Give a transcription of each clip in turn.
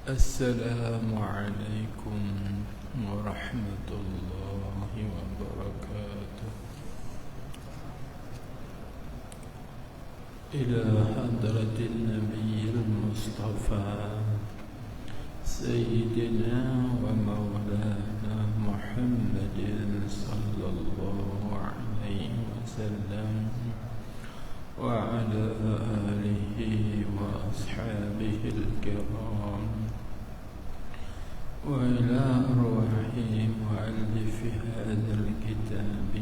السلام عليكم ورحمة الله وبركاته. إلى حضرة النبي المصطفى سيدنا ومولانا محمد صلى الله عليه وسلم وعلى آله وأصحابه الكرام، وإلى أرواح مؤلف هذا الكتاب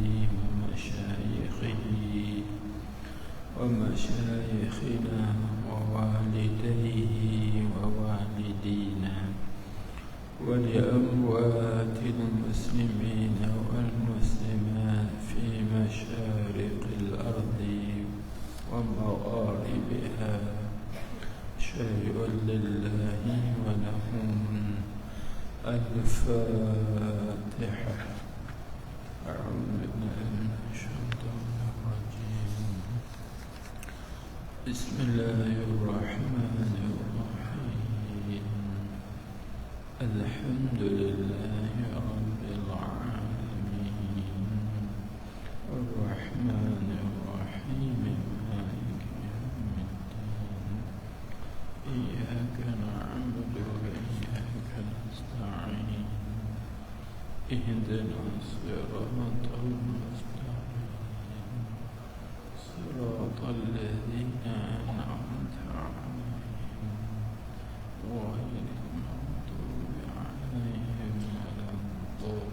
ومشايخنا ووالديه ووالدينا، ولأموات المسلمين والمسلمات في مشارق الأرض ومغاربها، شيء لله ولهم. الفاتحة. أعوذ بالله من الشيطان الرجيم. بسم الله الرحمن الرحيم. الحمد لله رب العالمين الرحمن الرحيم مالك يوم الدين، إياك نعبد وإياك نستعين، اهدنا الصراط المستقيم، صراط الذين أنعمت عليهم غير المغضوب عليهم ولا الضالين.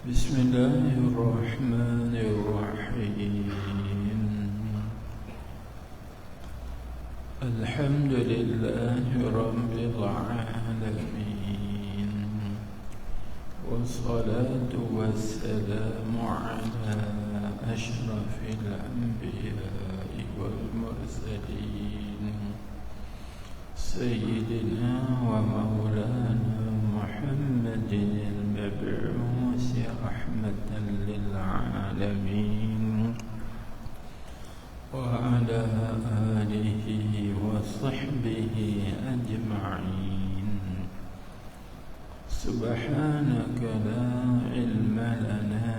بسم الله الرحمن الرحيم. الحمد لله رب العالمين، والصلاة والسلام على أشرف الأنبياء والمرسلين، سيدنا ومولانا محمد المبعوث رحمة للعالمين، وعلى آله وصحبه أجمعين. سبحانك لا علم لنا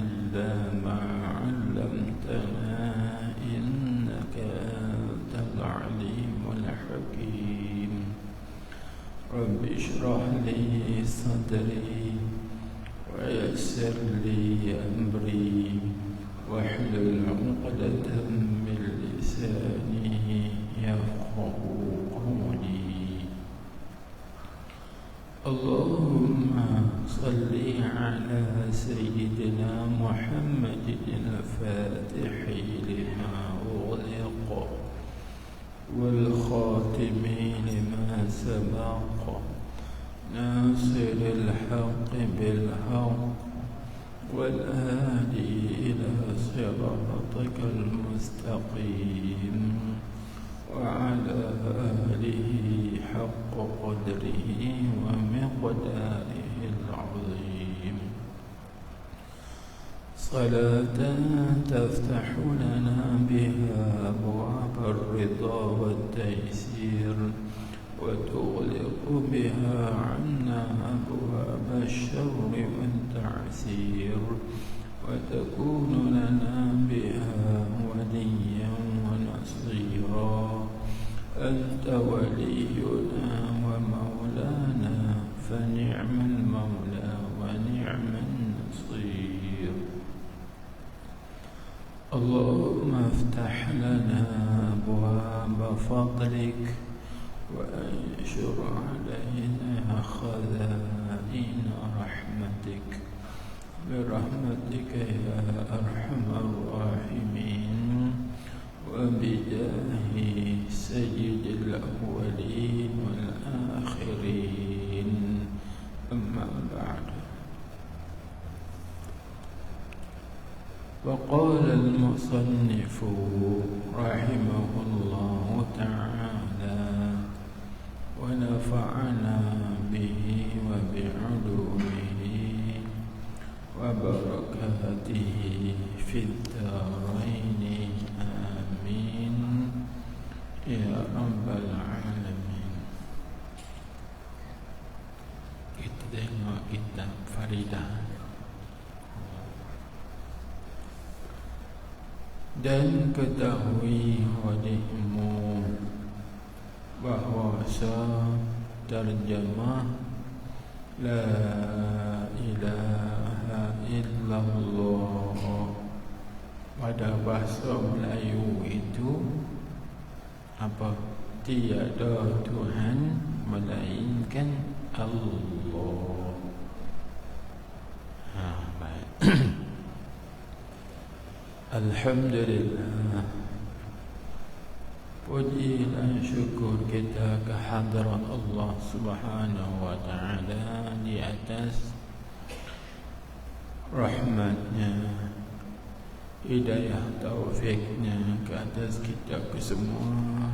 إلا ما علمتنا، إنك أنت العليم الحكيم. رب اشرح لي صدري ويسر لي أمري واحلل عقدة من لساني يفقه قولي. اللهم صل على سيدنا محمد الفاتح لما أغلق والخاتم لما سبق، ناصر الحق بالحق، والهادي إلى صراطك المستقيم، وعلى آله حق قدره ومقداره العظيم. صلاة تفتح لنا بها أبواب الرضا والتيسير، وتغلق بها عنا أبواب الشر والتعسير، وتكون لنا بها وليا ونصيرا. أنت ولينا ومولانا، فنعم المولى ونعم النصير. اللهم افتح لنا أبواب فضلك، وأنشر علينا خزائن رحمتك، برحمتك يا أرحم الراحمين، وبجاه سيد الأولين والآخرين. أما بعد، وقال المصنف رحمه الله تعالى: ونفعنا به وبعلومه وبركاته في الدارين آمين يا رب العالمين. Kita tengok kitab Faridah. Dan ketahui olehmu bahawa terjemah La ilaha illallah pada bahasa Melayu itu apa? Tiada Tuhan melainkan Allah. Baik. Alhamdulillah, puji dan syukur kita kehadrat Allah Subhanahu wa ta'ala di atas rahmatnya, hidayah taufiknya ke atas kita kesemua,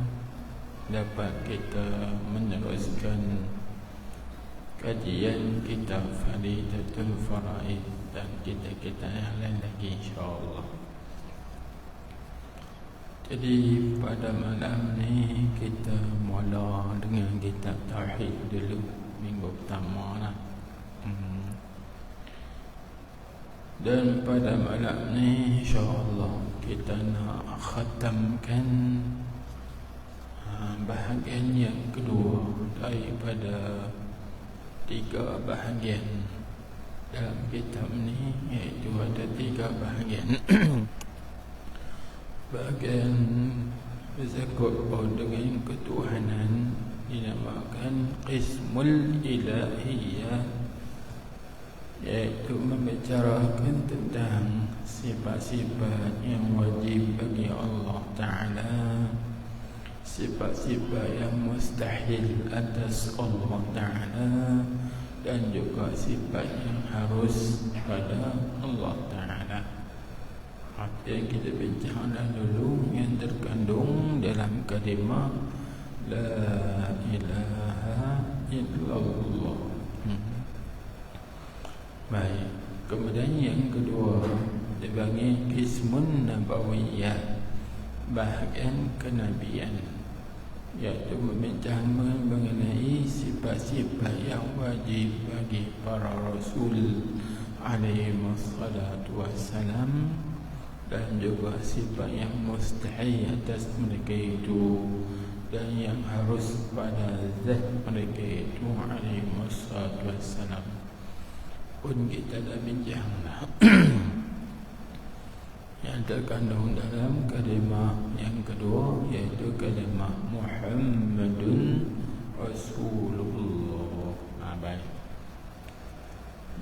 dapat kita meneruskan kajian kitab Faridatul Faraid dan kita yang lain lagi insya-Allah. Jadi pada malam ni kita mula dengan kitab Tauhid dulu, minggu pertama lah. Dan pada malam ni insya-Allah kita nak khatamkan bahagian yang kedua daripada 3 bahagian dalam kitab ni, iaitu ada 3 bahagian. Bahagian bersangkut dengan ketuhanan dinamakan Qismul Ilahiyah, iaitu membicarakan tentang sifat-sifat yang wajib bagi Allah Ta'ala, sifat-sifat yang mustahil atas Allah Ta'ala, dan juga sifat yang harus pada Allah Ta'ala. Yang kita bincangkan dulu yang terkandung dalam kalimah La ilaha illallah. Baik, kemudian yang kedua dipanggil Qismun Nabawiyah, bahagian kenabian, iaitu membincang mengenai sifat-sifat yang wajib bagi para Rasul alaihi wassalatu wassalam, dan juga sifat yang mustahil atas mereka itu dan yang harus pada zat mereka itu alaihi wassalatu wassalam pun kita dah bincanglah. Yang terkandung dalam kalimah yang kedua, iaitu kalimah Muhammadun Rasulullah. Baik.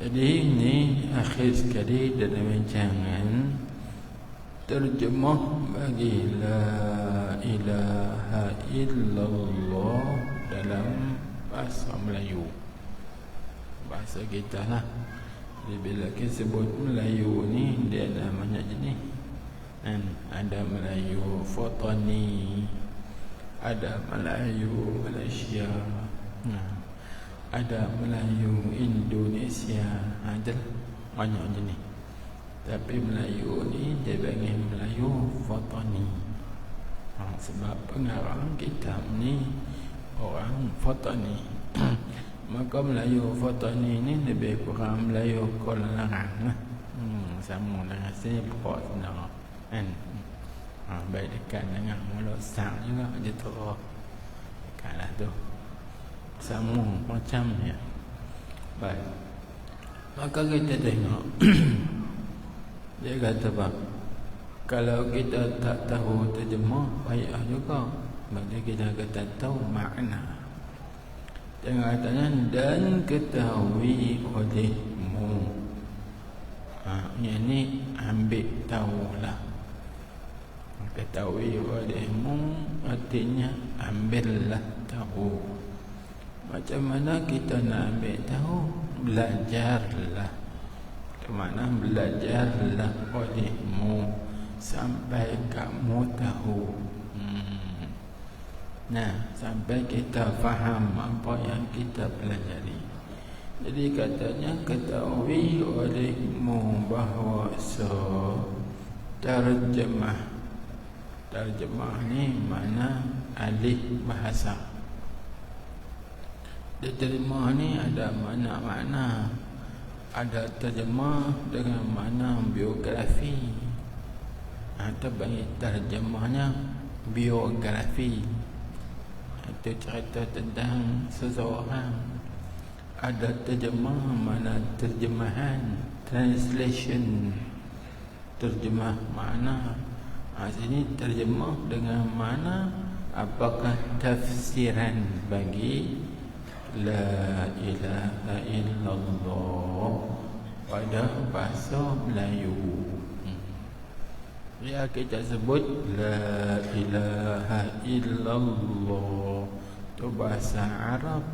Jadi ini akhir sekali dalam bincangan terjemah bagi La ilaha illallah dalam bahasa Melayu, bahasa kita lah. Jadi bila kita sebut Melayu ni, dia ada banyak jenis. Ada Melayu Fotani, ada Melayu Malaysia, ada Melayu Indonesia, ada banyak jenis. Tapi Melayu ni dia panggil Melayu Fatani. Sebab pengarang kitab ni orang Fatani. Maka Melayu Fatani ni lebih kurang Melayu Kuala Larang. Sama dengan sini pokok sebenarnya kan. Baik dekat dengan Mulut Sang juga dia teruk. Dekatlah tu. Sama macam ni. Baik. Maka kita tengok dia kata apa? Kalau kita tak tahu terjemah, payah juga. Maksudnya kita kata tahu makna. Jangan katanya dan ketahui olehmu. Yang ni ambil tahulah. Ketahui olehmu artinya ambillah tahu. Macam mana kita nak ambil tahu? Belajarlah. Kemana belajarlah olehmu sampai kamu tahu. Nah, sampai kita faham apa yang kita pelajari. Jadi katanya ketahui olehmu bahawa terjemah ni mana alih bahasa. Terjemah ni ada makna-makna. Ada terjemah dengan makna biografi, atau bagi terjemahnya biografi, itu cerita tentang seseorang. Ada terjemah mana terjemahan, translation, terjemah makna. Sini terjemah dengan mana apakah tafsiran bagi La ilaha illallah pada bahasa Melayu. Ya, kita sebut La ilaha illallah itu bahasa Arab,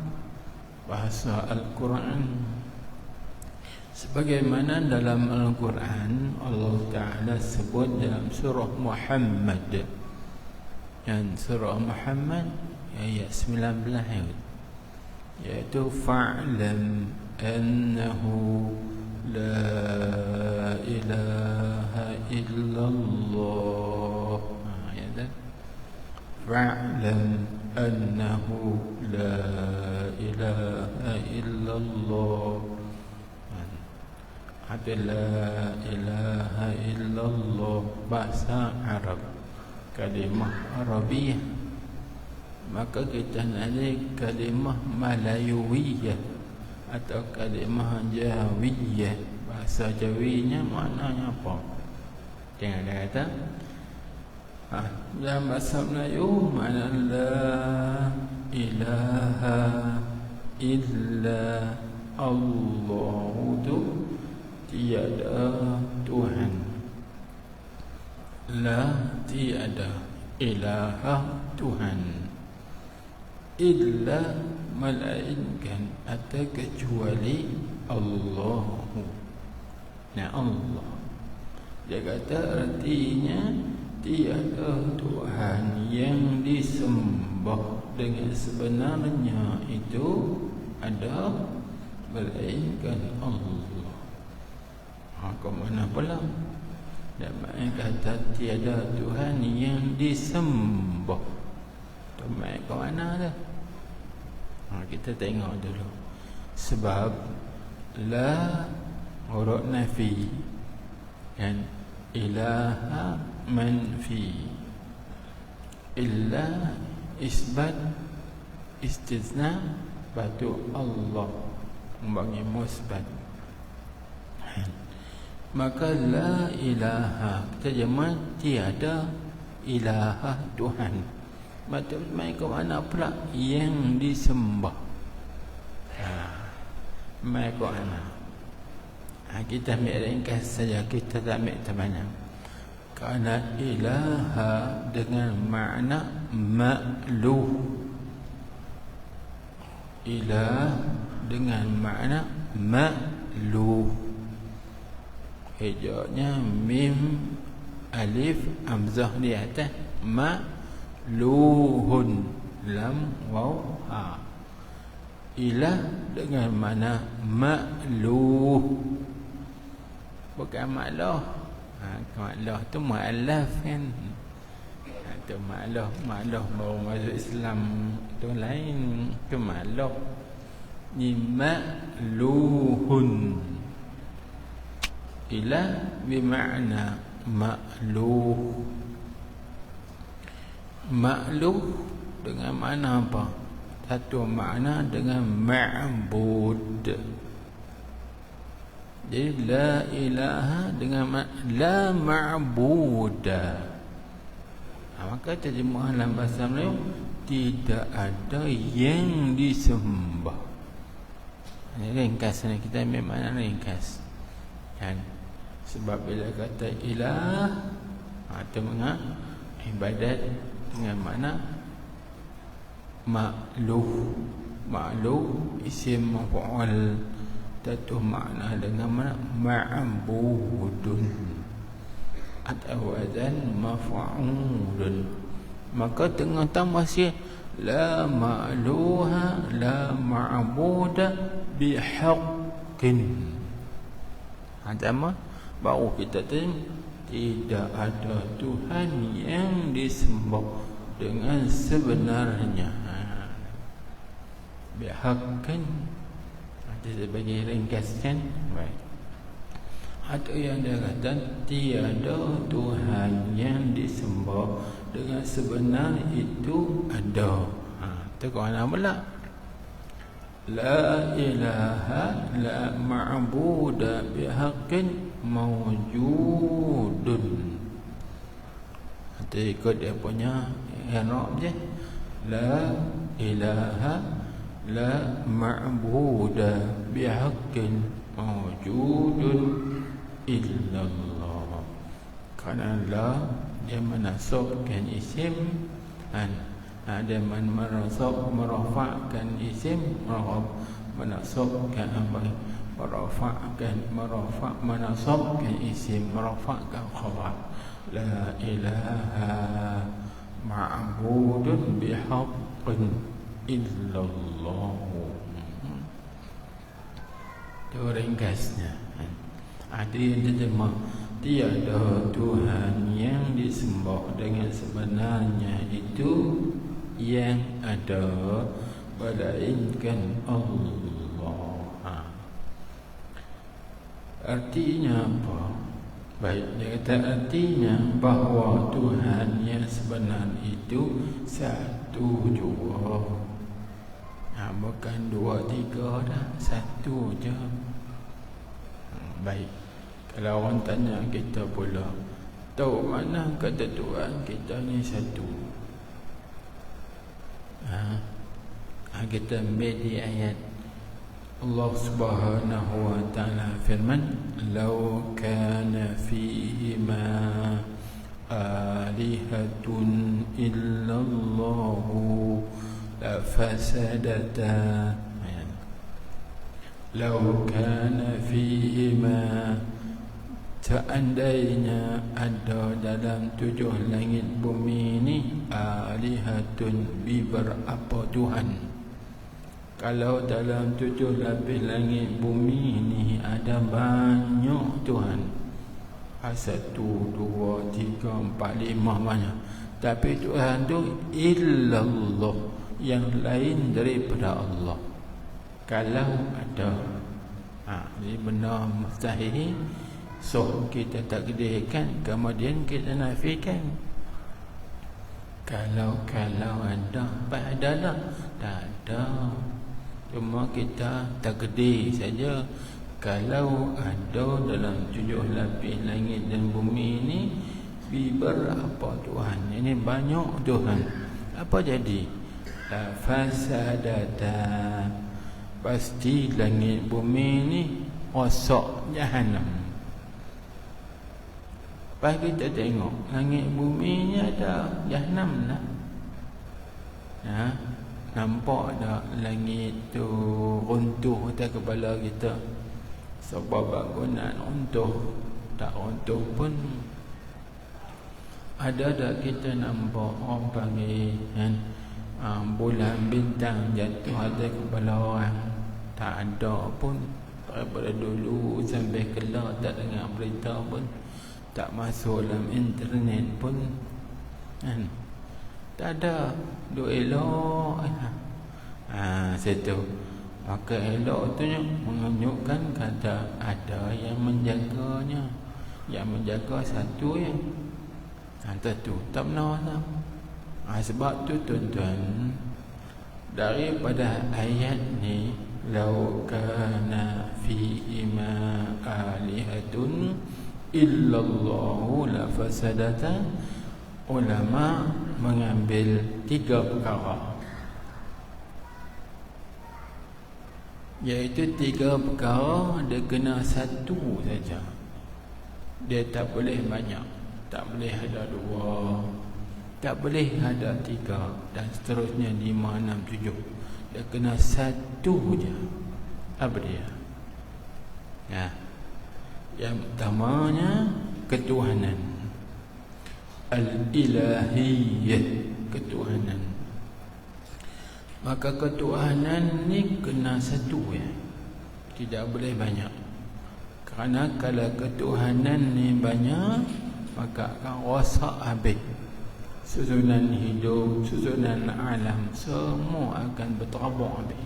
bahasa Al-Quran. Sebagaimana dalam Al-Quran Allah Ta'ala sebut dalam surah Muhammad, dan surah Muhammad ayat 19, yaitu fa'lam annahu la ilaha illallah. Ya dah. Fa'lam annahu la ilaha illallah. Ada la ilaha illallah bahasa Arab, kalimah Arabiah. Maka kita nanti kalimah Malayuwiyah atau kalimah Jawiyah. Bahasa Jawinya maknanya apa? Jangan ada kata dalam bahasa Melayu makna la ilaha illa Allah, itu tiada Tuhan. La, tiada, ilaha, Tuhan, illa, melainkan atau kecuali Allahu. Nah, Allah, dia kata artinya tiada Tuhan yang disembah dengan sebenarnya itu ada melainkan Allah. Ke mana pula? Dan mereka kata tiada Tuhan yang disembah. Mai ke mana dah? Kita tengok dulu. Sebab la huruf nafi dan ilaha manfi, illa isbat istizna, batu Allah bagi musbat. Maka la ilaha terjemah tiada ilaha Tuhan. Betul, mai ke mana pula yang disembah? Mai ke mana? Kita ambil ringkas saja, kita tak ambil terbanyak. Kerana ilaha dengan makna ma'luh. Ilah dengan makna ma'luh. Hijaunya mim alif hamzah di atas, ma'luhun lam waw ha. Ilah dengan mana ma'luh, bukan ma'luh. Ma'luh tu ma'alaf kan. Tu ma'luh baru masuk Islam tu lain. Tu ma'luh ni ma'luhun. Ilah bermakna ma'luh. Ma'luh dengan makna apa? Satu makna dengan ma'bud. Jadi la ilaha dengan la ma'buda. Maka terjemahan dalam bahasa Melayu tidak ada yang disembah. Ini ringkas ni, kita ambil makna ringkas kan? Sebab bila kata ilah, itu mengat ibadat dengan makna ma'luh. Ma'luh isim maf'ul, tentu makna dengan makna ma'budun atau wazan maf'ulun. Maka tengah tambah masih la ma'luha la ma'buda bihaqqin. Sama baru kita terima tidak ada Tuhan yang disembah dengan sebenarnya. Bihaqqin ada sebagai ringkaskan. Baik. Ada yang dia kata tiada Tuhan yang disembah dengan sebenar itu ada. Tu kau nak pula. La ilaha la ma'buda bihaqqin mawjudun. Nanti ikut dia punya i'rab je. La ilaha la ma'buda bihaqqin mawjudun illallah. Kerana la dia menasabkan isim, dia merafa'kan isim, menasabkan menasabkan isim, merafa'kan khabar. La ilaha ma'budun bihaqqin illallah. Itu ringkasnya. Ada yang terjemah tiada Tuhan yang disembah dengan sebenarnya itu yang ada melainkan Allah. Artinya apa? Baik, dia kata artinya bahawa Tuhan yang sebenar itu satu jua. Bukan dua tiga dah, satu je. Baik. Kalau orang tanya kita pula, tahu mana kata Tuhan kita ni satu? Kita ambil di ayat Allah Subhanahu wa taala firman, "Law kana fihima alihatun illallahu la fasadata." Law kana fihima, seandainya ada dalam tujuh langit bumi ni alihatun, beberapa Tuhan. Kalau dalam tujuh lapis langit bumi ni ada banyak Tuhan, 1, 2, 3, 4, 5 banyak. Tapi Tuhan tu illallah, yang lain daripada Allah. Kalau ada, ini benar mustahil. So kita takdirkan, kemudian kita nafikan. Kalau ada, adalah tak ada. Cuma kita takdir saja. Kalau ada dalam tujuh lapis langit dan bumi ini beberapa Tuhan, ini banyak Tuhan, apa jadi? La fasadata, pasti langit bumi ini rosak, jahanam. Lepas kita tengok langit bumi ni ada jahanam lah. Nampak tak langit tu runtuh atas kepala kita? Sebab bangunan runtuh, tak runtuh pun. Ada tak kita nampak orang panggil bulan bintang jatuh atas kepala orang? Tak ada pun. Daripada dulu sampai kelak tak dengar berita pun, tak masuk dalam internet pun, tak ada. Duk elok. Situ. Maka elok tu menunjukkan kata ada yang menjaganya. Yang menjaga satu yang tu tak benar tak? Sebab tu tuan-tuan, daripada ayat ni, law kana fihima alihatun illallahu la fasadata, ulama mengambil 3 perkara, iaitu 3 perkara dia kena satu saja. Dia tak boleh banyak, tak boleh ada 2, tak boleh ada 3 dan seterusnya 5, 6, 7. Dia kena satu je. Apa dia? Yang pertamanya ketuhanan, al-ilahiyyah, ketuhanan. Maka ketuhanan ni kena satu ya. Tidak boleh banyak. Kerana kalau ketuhanan ni banyak, maka akan rosak habis. Susunan hidup, susunan alam, semua akan berterabur habis.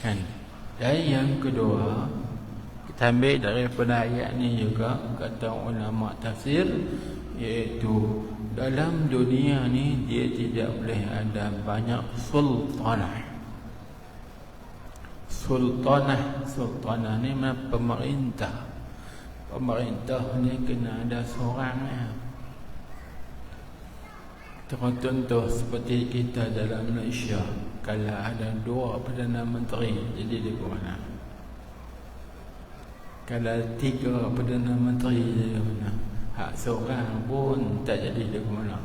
Kan? Dan yang kedua, kita ambil daripada ayat ni juga, kata ulama tafsir, iaitu dalam dunia ni dia tidak boleh ada banyak sultanah. Sultanah ni mana pemerintah. Pemerintah ni kena ada seorang ya. Contoh seperti kita dalam Malaysia, kalau ada 2 Perdana Menteri, jadi dia ke mana? Kalau 3 Perdana Menteri, jadi ke mana? Hak seorang pun tak jadi dia ke mana?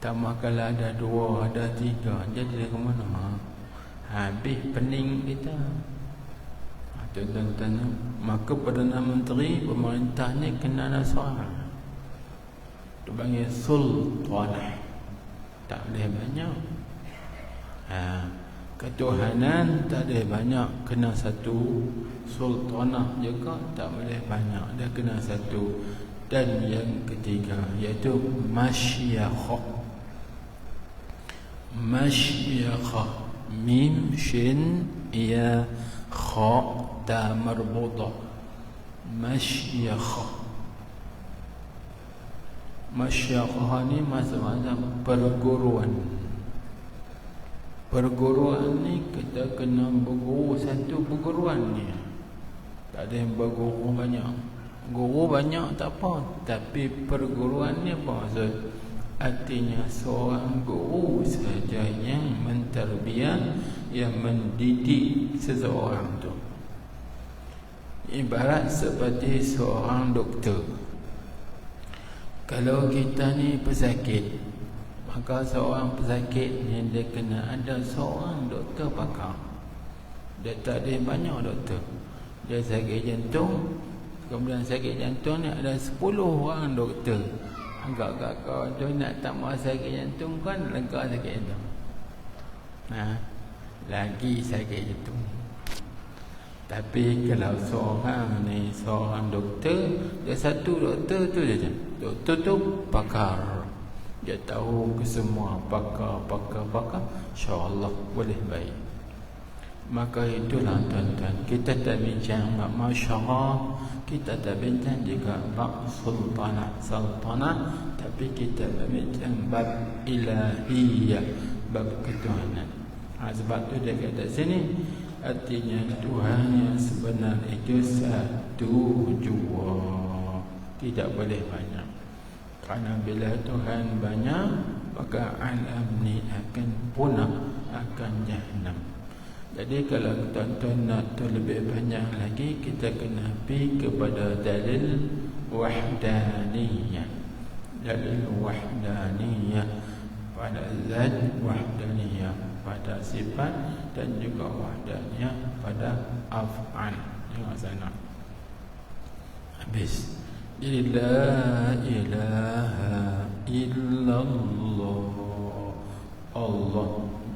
Tambah kalau ada 2, ada 3, jadi dia ke mana? Habis pening kita. Tuan-tuan, maka Perdana Menteri, pemerintah ni kena ada seorang. Itu panggil sultanah. Tak boleh banyak. Ketuhanan tak boleh banyak, kena satu. Sultanah juga tak boleh banyak, dia kena satu. Dan yang ketiga iaitu masyiakhah. Masyiakhah, mim shin ya kha ta marbuta. Masyiakhah. Masyiakhah ni macam-macam perguruan. Perguruan ni kita kena berguru satu perguruan ni. Tak ada yang berguru banyak. Guru banyak tak apa, tapi perguruan ni apa maksud? Artinya seorang guru saja yang menterbiah, yang mendidik seseorang tu. Ibarat seperti seorang doktor. Kalau kita ni pesakit, maka seorang pesakit ni dia kena ada seorang doktor pakar. Dia tak ada banyak doktor. Dia sakit jantung, kemudian sakit jantung ni ada 10 orang doktor. Agak-agak tu nak tambah sakit jantung kan, lega sakit jantung. Lagi sakit jantung. Tapi kalau seorang ni, seorang doktor, dia satu doktor tu saja. Doktor tu pakar. Dia tahu ke semua pakar. InsyaAllah boleh baik. Maka itulah tuan-tuan, kita tak bincang bab masyarakat, kita tak bincang juga bab sultanah, tapi kita bincang bab ilahiyah, bab ketuhanan. Sebab tu dia kata sini, artinya Tuhan yang sebenar itu satu jua, tidak boleh banyak. Kerana bila Tuhan banyak, maka alam ni akan punah, akan jahannam. Jadi kalau tuan-tuan nak tahu lebih banyak lagi, kita kena pergi kepada dalil wahdaniyah. Dalil wahdaniyah pada zat, wahdaniyah pada sifat, dan juga wahdaniyah pada af'al. Tengok sana. Habis. Jadi la ilaha illallah, Allah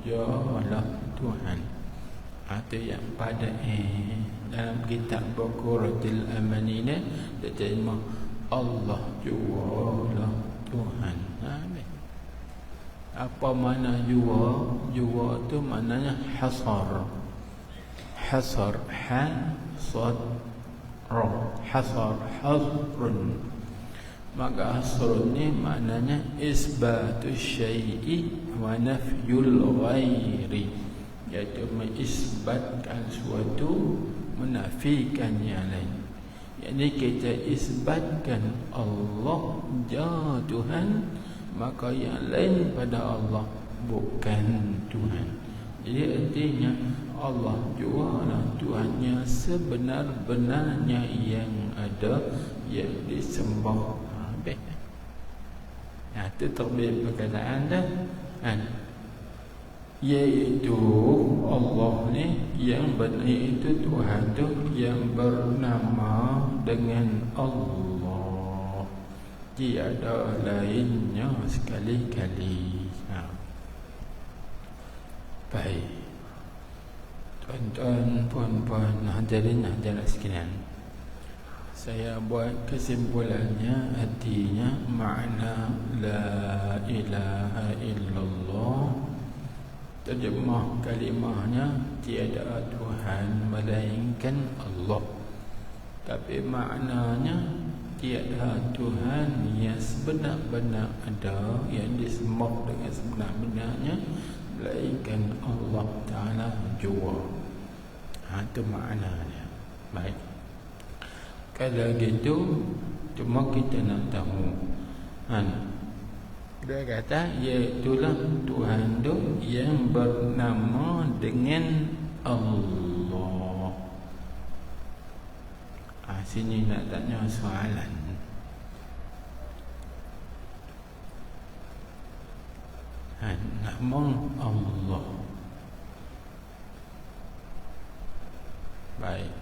jalah Tuhan. Itu yang pada dalam kitab Baqaratul Amani ni dia terima Allah jualah Tuhan. Apa makna jua? Jua tu maknanya hasar. Hasar, hasad, hasar, hasrun. Maka hasrun ni maknanya isbatu syai'i wa nafyul ghairi, iaitu mengisbatkan suatu, menafikan yang lain. Jadi kita isbatkan Allah ja Tuhan, maka yang lain pada Allah bukan Tuhan. Jadi artinya Allah jualah Tuhannya sebenar-benarnya yang ada, yang disembah. Itu terbit perkataan dah kan? Iaitu Allah ni yang benar, itu Tuhan tu yang bernama dengan Allah, tiada lainnya sekali-kali. Baik. Tuan-tuan, puan-puan, hadirin hadirat sekalian, saya buat kesimpulannya, artinya makna la ilaha illallah, terjemah kalimahnya tiada Tuhan melainkan Allah. Tapi maknanya tiada Tuhan yang sebenar-benar ada, yang disembah dengan sebenar-benarnya, melainkan Allah Ta'ala jua. Itu maknanya. Baik, kalau gitu cuma kita nak tahu, dia kata iaitulah Tuhan tu yang bernama dengan Allah. Sini nak tanya soalan. Nama Allah. Baik,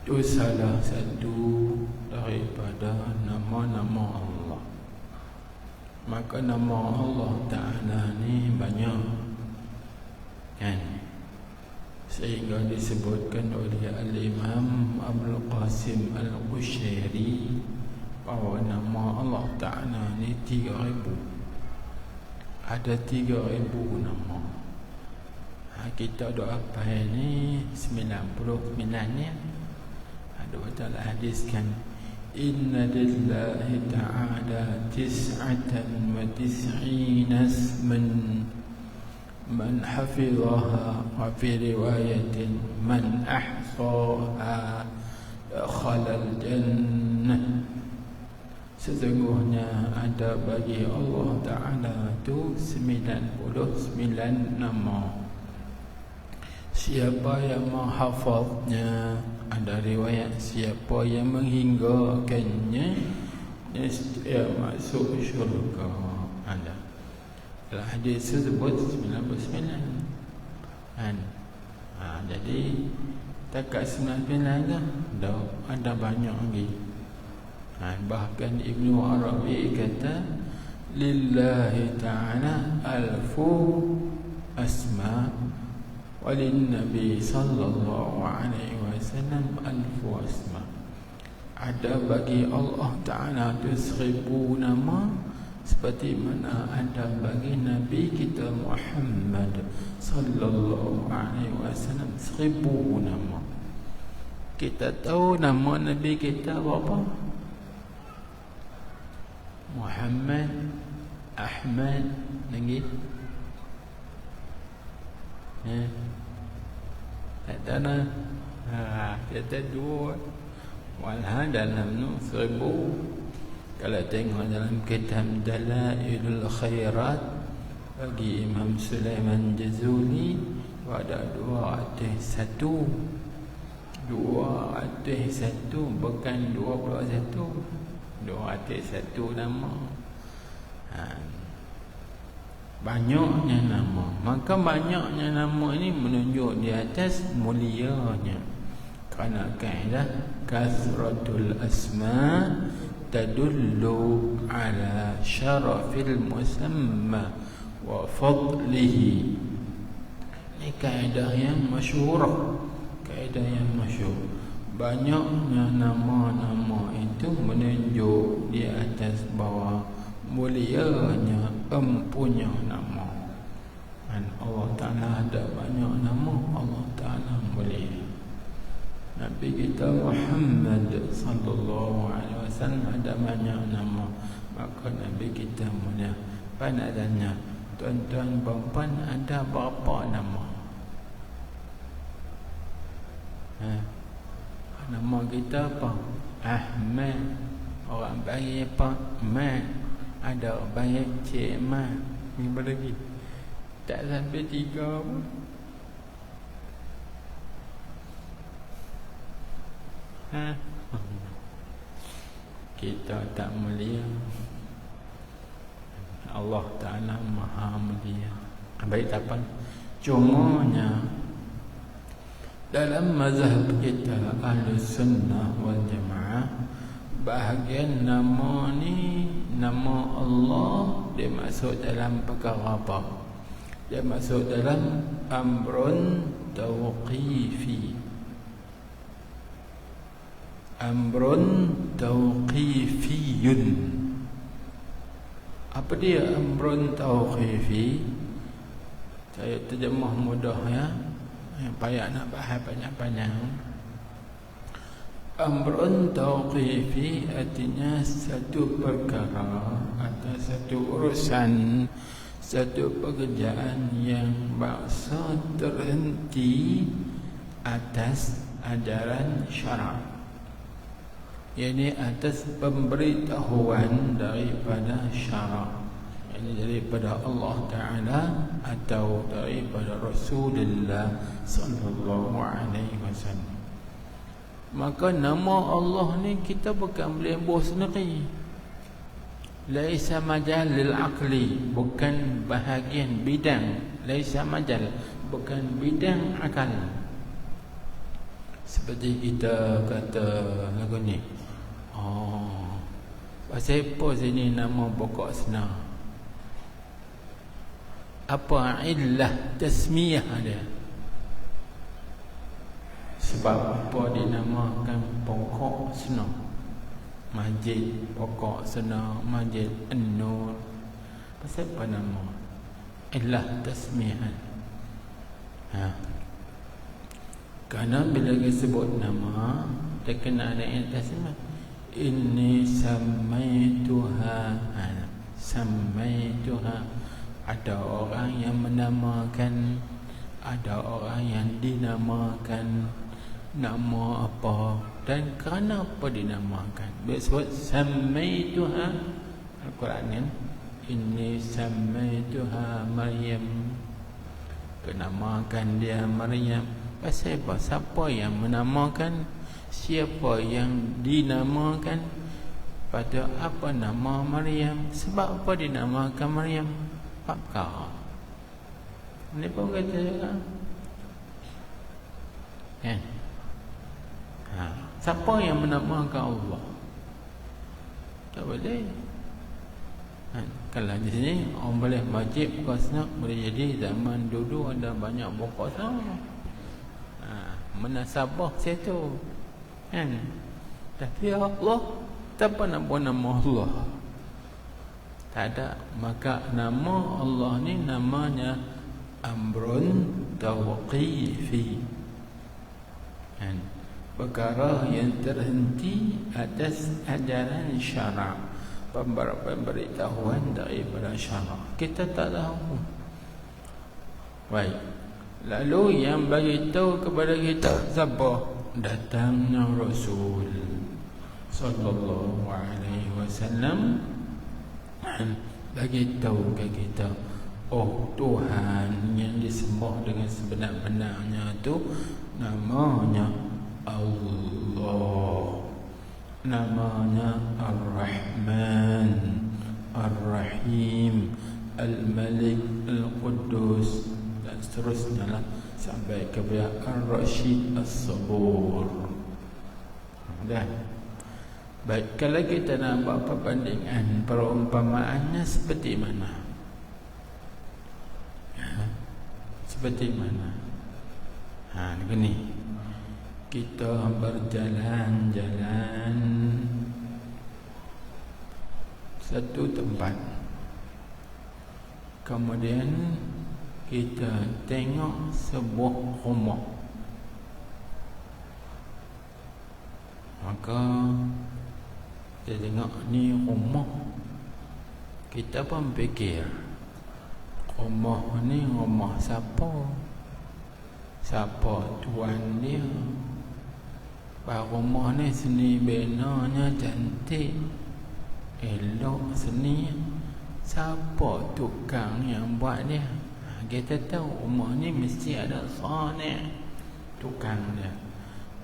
itu salah satu daripada nama-nama Allah. Maka nama Allah Ta'ala ni banyak, kan? Sehingga disebutkan oleh Al-Imam Abdul Qasim Al-Qushairi bahawa nama Allah Ta'ala ni 3,000. Ada 3,000 nama. Kita doa apa ni 99 ni. Ada betul hadiskan, inna lillahi ta'ala 99 isman man hafizaha, wa fi riwayatin man ahsaha dakhala al-jannah. Sesungguhnya ada bagi Allah Ta'ala tu 99 nama. Siapa yang menghafaznya, ada riwayat siapa yang menghinggakannya, dia masuk syurga. Ada dalam hadis tersebut 99. Jadi takat 99 ke? Ada banyak lagi. Bahkan Ibnu Arabi kata lillahi ta'ala alfu asma' walin Nabi sallallahu alaihi wasallam alfu asma. Ada bagi Allah Ta'ala tu 1000 nama, seperti mana ada bagi Nabi kita Muhammad sallallahu alaihi wasallam 1000 nama. Kita tahu nama Nabi kita berapa? Muhammad, Ahmad, lagi tak tahu. Kita 2. Walha dalam nu 1000. Kalau tengok dalam kitab Dalailul Khairat bagi Imam Sulaiman Jazuli, ada 201. 201, bukan 21. 201 nama. Banyaknya nama. Maka banyaknya nama ini menunjuk di atas mulianya. Kerana kaedah kasratul asma tadullu ala syarafil musamma wa fadlihi. Ini kaedah yang masyhur. Kaedah yang masyhur. Banyaknya nama-nama itu menunjuk di atas bawah mulianya empunya nama. Allah Ta'ala ada banyak nama. Allah Ta'ala mulia. Nabi kita Muhammad sallallahu alaihi wasallam ada banyak nama. Maka Nabi kita mulia. Panadanya, tuan-tuan puan-puan, ada berapa nama? Nama kita apa? Ahmad. Orang panggil apa? Mat. Ada orang panggil Cik Mat. Ni apa lagi? Tak sampai 3 pun. Kita tak mulia. Allah Ta'ala maha mulia. Baik, tak apa. Cumanya dalam mazhab kita Ahlus Sunnah wal Jamaah, bahagian nama ni, nama Allah, dia masuk dalam perkara apa? Dia masuk dalam amrun tawqifi. Amrun tawqifiyun. Apa dia amrun tawqifi? Saya terjemah mudah ya. Yang payah nak bahas panjang-panjang. Amrun tawqifi artinya satu perkara atau satu urusan, satu pekerjaan yang baksa terhenti atas ajaran syarak, yakni atas pemberitahuan daripada syarak, yakni daripada Allah Ta'ala atau daripada Rasulullah sallallahu alaihi wasallam. Maka nama Allah ni kita bukan boleh buat sendiri. Laisa majal lil aqli, bukan bahagian bidang. Laisa majal, bukan bidang akal. Seperti kita kata lagu ni, pasal apa sini nama pokok senang? Apa illah tasmiyah dia? Sebab apa dinamakan pokok senang? Masjid pokok senang, Masjid An-Nur. Pasal apa nama? Illah tasmiyah. Kerana bila kita sebut nama, terkena ada yang tasmiyah. Inni samaituha. Samaituha. Ada orang yang menamakan, ada orang yang dinamakan nama apa, dan kerana apa dinamakan. Bila sebut samaituha, Al-Quran kan, inni samaituha Maryam, kenamakan dia Maryam. Pasal apa? Siapa yang menamakan, siapa yang dinamakan, pada apa nama Maryam, sebab apa dinamakan Maryam, apa perkara. Ini pun kata juga kan, siapa yang menamakan Allah? Tak boleh. Kalau di sini orang boleh wajib pokok senang, boleh jadi zaman dulu ada banyak pokok senang. Menasabah situ kan. Tapi Allah, tak apa nak buat nama Allah? Tak ada. Maka nama Allah ni namanya amrun tawqifi kan, perkara yang terhenti atas ajaran syarak, pemberitahuan daripada syarak. Kita tak tahu. Baik. Lalu yang bagi tahu kepada kita siapa? Datangnya Rasul sallallahu alaihi wasallam bagi tahu kepada kita, oh Tuhan yang disembah dengan sebenar-benarnya tu namanya Allah, namanya Ar-Rahman, Ar-Rahim, Al-Malik, Al-Quddus, dan seterusnya lah sampai kepada Ar-Rashid, As-Sabur. Dan baik, kalau kita nak buat perbandingan, perumpamaannya seperti mana? Seperti mana? Begini, kita berjalan-jalan satu tempat, kemudian kita tengok sebuah rumah. Maka kita tengok ni rumah, kita pun fikir, rumah ni rumah siapa? Siapa tuan dia? Rumah ni seni benanya cantik, elok seni. Siapa tukang yang buat dia? Kita tahu rumah ni mesti ada sani, tukang dia.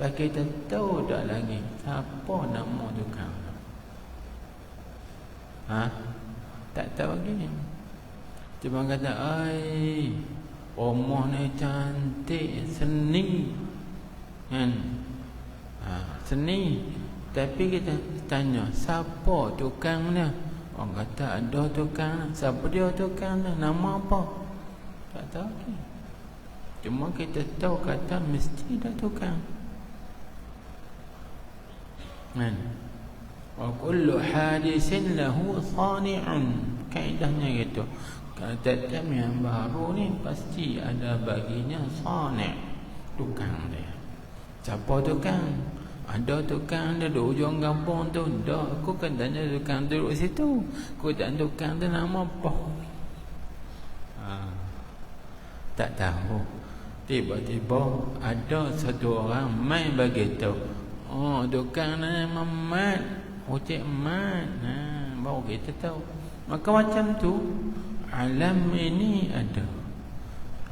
Bagi kita tahu tak lagi siapa nama tukang tu? Tak tahu lagi. Cuma kata, ai, rumah ni cantik, seni kan? Seni. Tapi kita tanya, siapa tukang dia? Orang kata ada tukang. Siapa dia tukang dia? Nama apa? Tak tahu lagi. Cuma kita tahu kata mesti ada tukang. Kan? Wa kullu hadisin lahu sani'un. Kaidahnya gitu. Kata-kata yang baru ni pasti ada baginya sani', tukang dia. Siapa tukang? Ada tukang dia di ujung kampung tu. Dah, aku kan tanya tukang duduk situ. Aku tak tukang tu nama apa? Tak tahu. Tiba-tiba ada satu orang main bagi tahu. Oh, tukang ni Mamat, Ucik Mat. Baru kita tahu. Maka macam tu alam ini ada.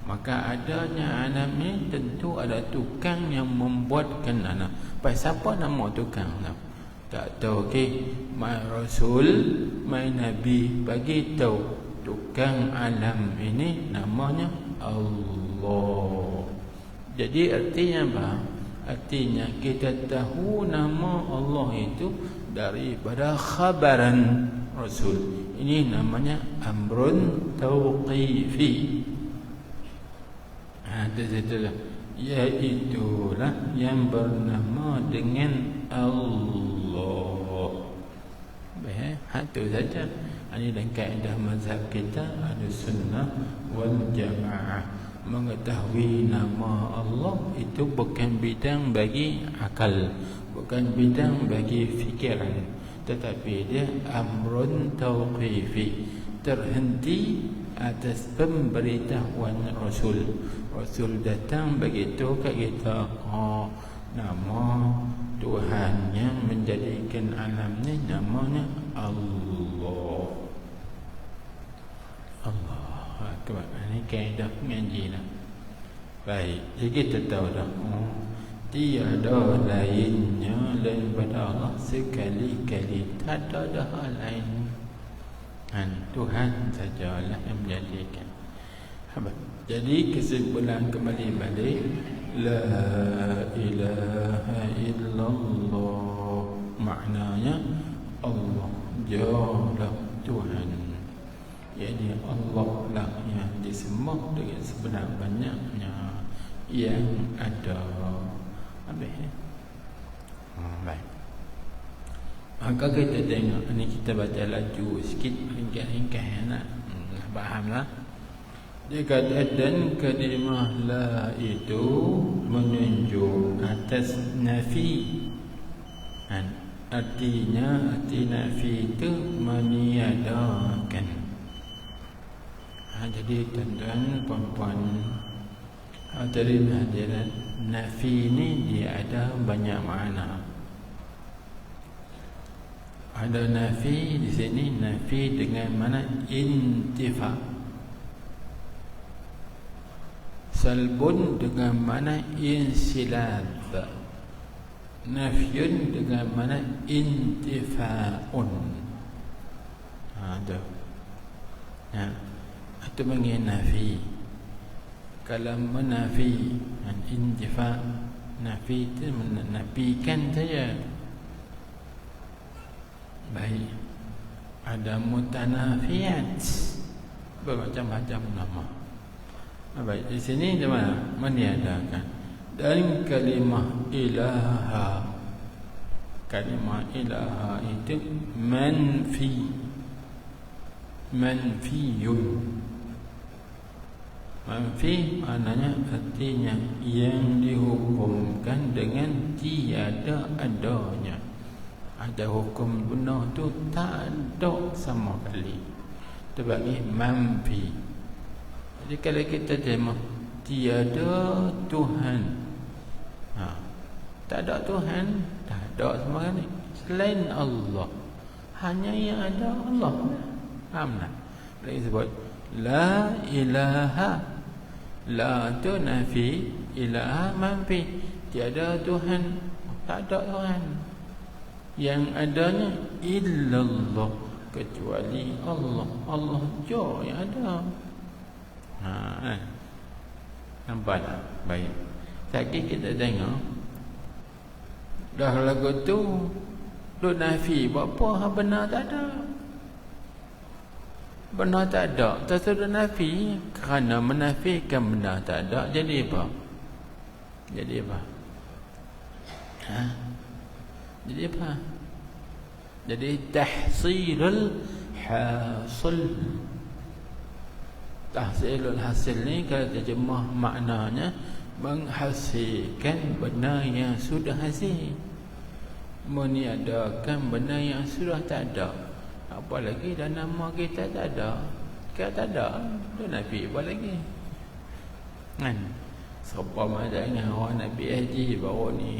Maka adanya alam ini tentu ada tukang yang membuatkan alam. Pasal siapa nama tukang tu? Tak tahu. Mai Rasul, mai Nabi bagi tahu tukang alam ini namanya Allah. Jadi artinya apa? Artinya kita tahu nama Allah itu daripada khabaran Rasul. Ini namanya amrun tauqifi. Ada situlah. Iaitulah yang bernama dengan Allah. Baik, itu saja. Ini dan kaedah mazhab kita Ahlussunnah wal Jamaah. Mengetahui nama Allah itu bukan bidang bagi akal, bukan bidang bagi fikiran, tetapi dia amrun tauqifi, terhenti atas pemberitahuan Rasul. Rasul datang beritahu kat kita, nama Tuhan yang menjadikan alam ni namanya Allah. Allah Akbar. Ini kaedah mengaji lah. Baik, jadi kita tahu dah, tiada lainnya lain pada Allah sekali-kali. Tak ada dah hal lain. Tuhan sajalah yang menjadikan. Jadi kesimpulan kembali balik, la ilaha illallah, maknanya Allah jalah Tuhan. Jadi Allah lah yang disembah dengan sebenar-benarnya yang ada. Habis. Baik. Maka kita tengok ni, kita baca laju sikit, ringkas-ringkas nak fahamlah. Dia kata, dan kalimah la itu menunjuk atas nafi. Artinya arti nafi itu meniadakan. Jadi tuan-tuan puan-puan hadirin hadirat, nafi ni dia ada banyak makna. Ada nafi di sini, nafi dengan mana intifa. Salbun dengan mana insilab. Nafyun dengan mana intifa'un. Ada. Ya. Itu mengenai nafi. Kalau menafi, intifa', nafi itu menafikan saja. Baik. Ada mutanafiyat, bermacam-macam nama. Baik, di sini di mana? Meniadakan. Dan kalimah ilaha. Kalimah ilaha itu manfi. Manfiyun. Manfi maknanya artinya yang dihukumkan dengan tiada adanya. Ada hukum benar tu tak ada sama kali. Itu bagi manfi. Jadi kalau kita terima tiada Tuhan, tak ada Tuhan, tak ada sama kali selain Allah, hanya yang ada Allah. Faham tak? Lagi sebut la ilaha. La tu nafi, ilaha manfi. Tiada Tuhan, tak ada Tuhan. Yang adanya illallah, kecuali Allah. Allah je yang ada. Nampak tak? Baik. Lagi kita tengok, dah lagu tu duk nafi, buat apa hak benar tak ada. benar tak ada, tak ada nafi. Kerana menafikan benar tak ada, jadi apa? Jadi apa? Jadi apa? Jadi tahsilul hasil. Tahsilul hasil ni kalau terjemah maknanya menghasilkan benda yang sudah hasil, meniadakan benda yang sudah tak ada. Apalagi dah nama kita tak ada, kita tak ada, tu nafi apa lagi kan? Siapa macamnya orang nak pergi haji baru ni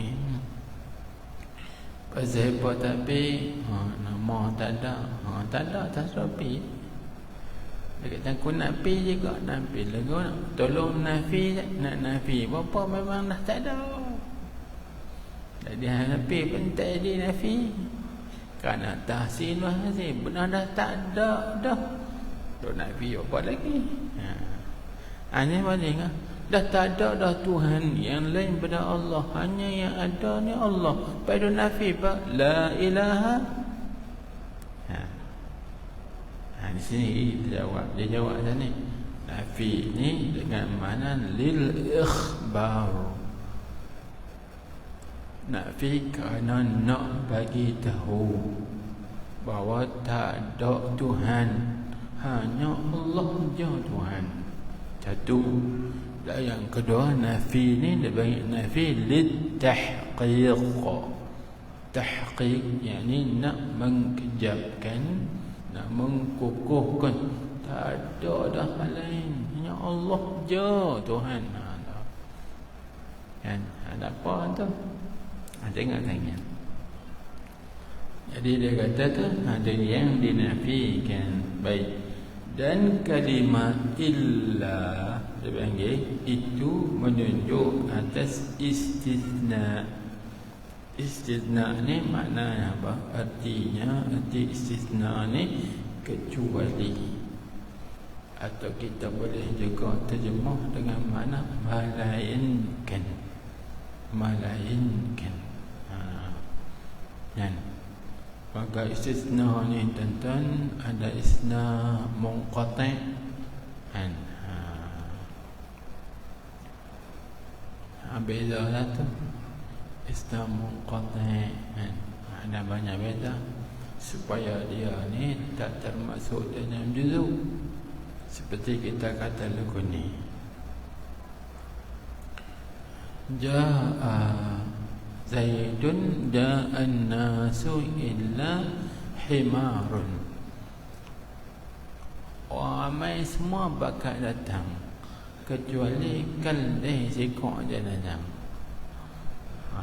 pasal apa tapi nama tak ada, tak ada, tak serupi. Dia kata aku nak pergi juga, nak pergi lagi tolong nafi, nak nafi berapa memang dah tak ada. Jadi nafi pun tak jadi nafi. Kerana tahsin hasil, benar dah tak ada dah. Tu nafi apa lagi? Hanya balik dah tak ada dah Tuhan yang lain pada Allah, hanya yang ada ni Allah. Pada nafi apa? La ilaha. Di sini dia jawab sana. Nafi ni dengan makna lil ikhbar. Nafi kerana nak bagi tahu bahawa tak ada Tuhan, hanya Allah je Tuhan. Satu. Dan yang kedua, nafi ni dia bagi nafi lid tahqiq. Tahqiq yakni nak mengkejapkan, nak mengkukuhkan tak ada dah hal lain, hanya Allah je Tuhan. Kan ada apa tu? Tengok tanya. Jadi dia kata tu ada yang dinafikan. Baik. Dan kalimah illa dia panggil itu menunjuk atas istisna. Istisna ni maknanya apa? Artinya, arti istisna ni kecuali, atau kita boleh juga terjemah dengan makna melainkan. Melainkan. Dan maka istisna ni tuan-tuan ada istisna munqati' kan. Beza lah tu. Istisna munqati' kan. Ada banyak beza supaya dia ni tak termasuk dalam juzuk. Seperti kita kata lagu ni, Ja'a Zaidun ja'an nasu illa himarun. Orang ramai semua bakal datang kecuali keldai seekor je datang.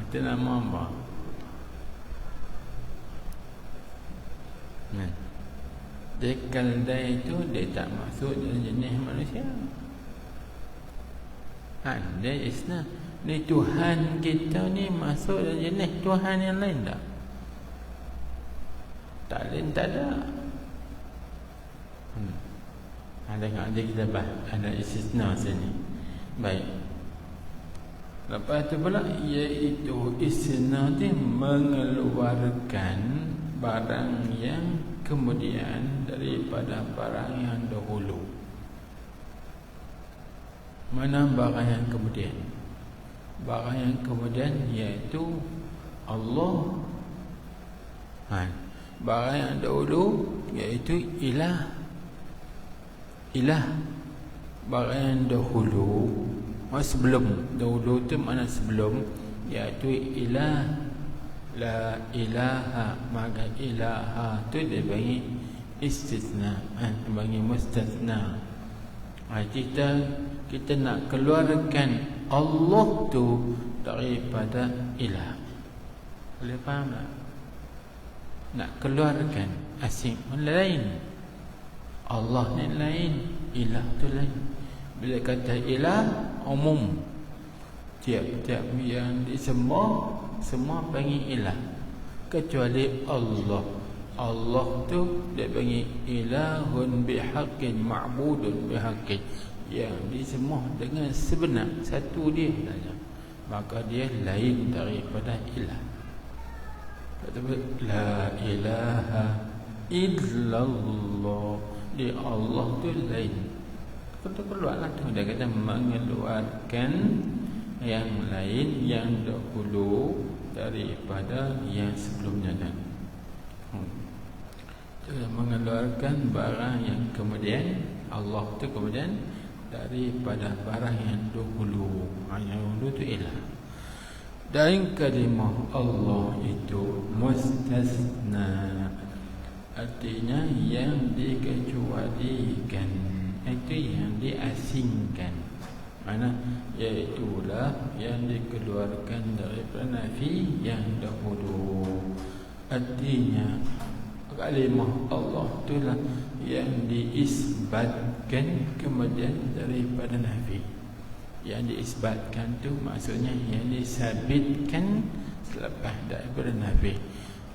Itu nama apa? Dia keldai itu dia tak masuk dalam jenis manusia. Dia isna. Ni Tuhan kita ni masuk dalam jenis Tuhan yang lain tak? Tak lain tak ada. Tengok ada kita bahas, ada istisna sini. Baik. Lepas tu pula iaitu istisna ni mengeluarkan barang yang kemudian daripada barang yang dahulu. Mana barang yang kemudian? Barang yang kemudian iaitu Allah. Barang yang dahulu iaitu ilah. Ilah. Barang yang dahulu, sebelum. Dahulu tu mana sebelum, iaitu ilah. La ilaha. Maka ilaha tu dia bagi istisna, bagi mustasna. Kita nak keluarkan Allah tu daripada ilah. Boleh faham tak? Nak keluarkan asing lain. Allah ni lain, ilah tu lain. Bila kata ilah umum, tiap-tiap yang disembah semua panggil ilah, kecuali Allah. Allah tu dia panggil ilahun bihaqqin, ma'budun bihaqqin, yang disembah dengan sebenar, satu dia saja. Maka dia lain daripada ilah. Kata la ilaha illallah. Di Allah tu lain. Kita keluarlah tu. Dia kata mengeluarkan yang lain yang dahulu daripada yang sebelumnya. Dia mengeluarkan barang yang kemudian Allah tu kemudian daripada barang yang dahulu. Yang dahulu tu ialah. Dan kalimah Allah itu mustasna, artinya yang dikecualikan, itu yang diasingkan. Mana iaitulah yang dikeluarkan daripada nafi yang dahulu. Artinya kalimah Allah itulah yang diisbatkan kemudian daripada nafi. Yang diisbatkan tu maksudnya yang disabitkan selepas daripada nafi.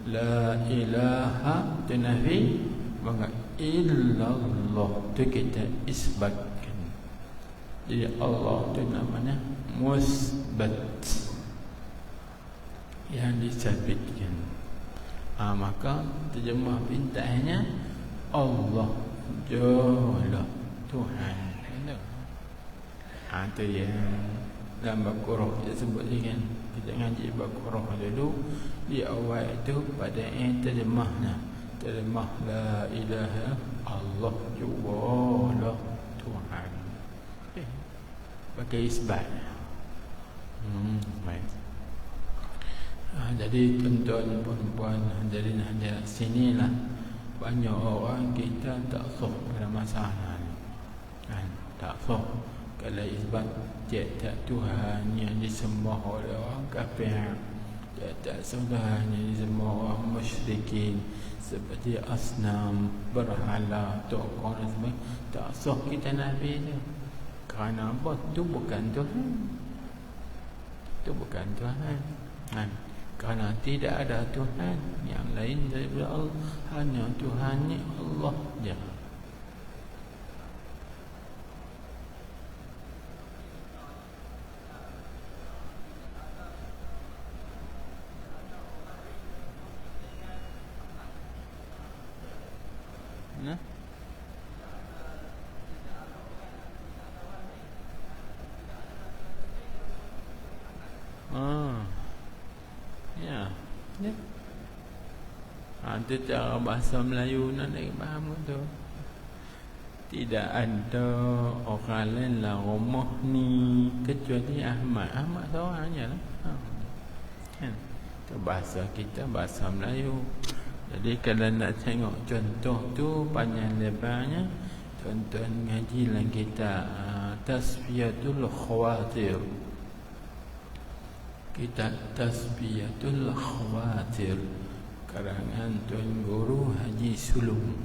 La ilaha tu nafi, maka illallah tu kita isbatkan. Jadi Allah tu namanya musbat, yang disabitkan. Maka terjemah bintangnya Allah Jalla Tuhan. Itu yang dalam Baqarah kita sebut ni kan. Kita ngaji Baqarah dulu, di awal itu pada terjemahnya, terjemah la ilaha Allah Jalla Tuhan. Pakai isbat. Baik. Jadi tuan-tuan puan-puan hadirin hadirat sinilah banyak orang kita tak sah pada masalah ni. Kan? Tak sah. Kalau isbat tiap-tiap Tuhan yang disembah oleh orang kafir, tiap-tiap Tuhan yang disembah orang musyrikin seperti asnam, berhala, tokoh dan sebagainya, tak sah kita nabi tu. Kerana apa? Itu bukan Tuhan. Itu bukan Tuhan. Kan? Kerana tidak ada Tuhan yang lain daripada Allah. Hanya Tuhannya Allah je. Nah. Ya. Itu cara bahasa Melayu nak faham tu. Tidak ada orang lain lah rumah ni kecuali Ahmad. Ahmad seorang je lah. Kan? Itu bahasa kita, bahasa Melayu. Jadi kalau nak tengok contoh tu panjang lebarnya, tuan-tuan ngajilah kita Tasfiyatul Khawatir. Kitab Tasfiyatul Khawatir karangan Tuan Guru Haji Sulung.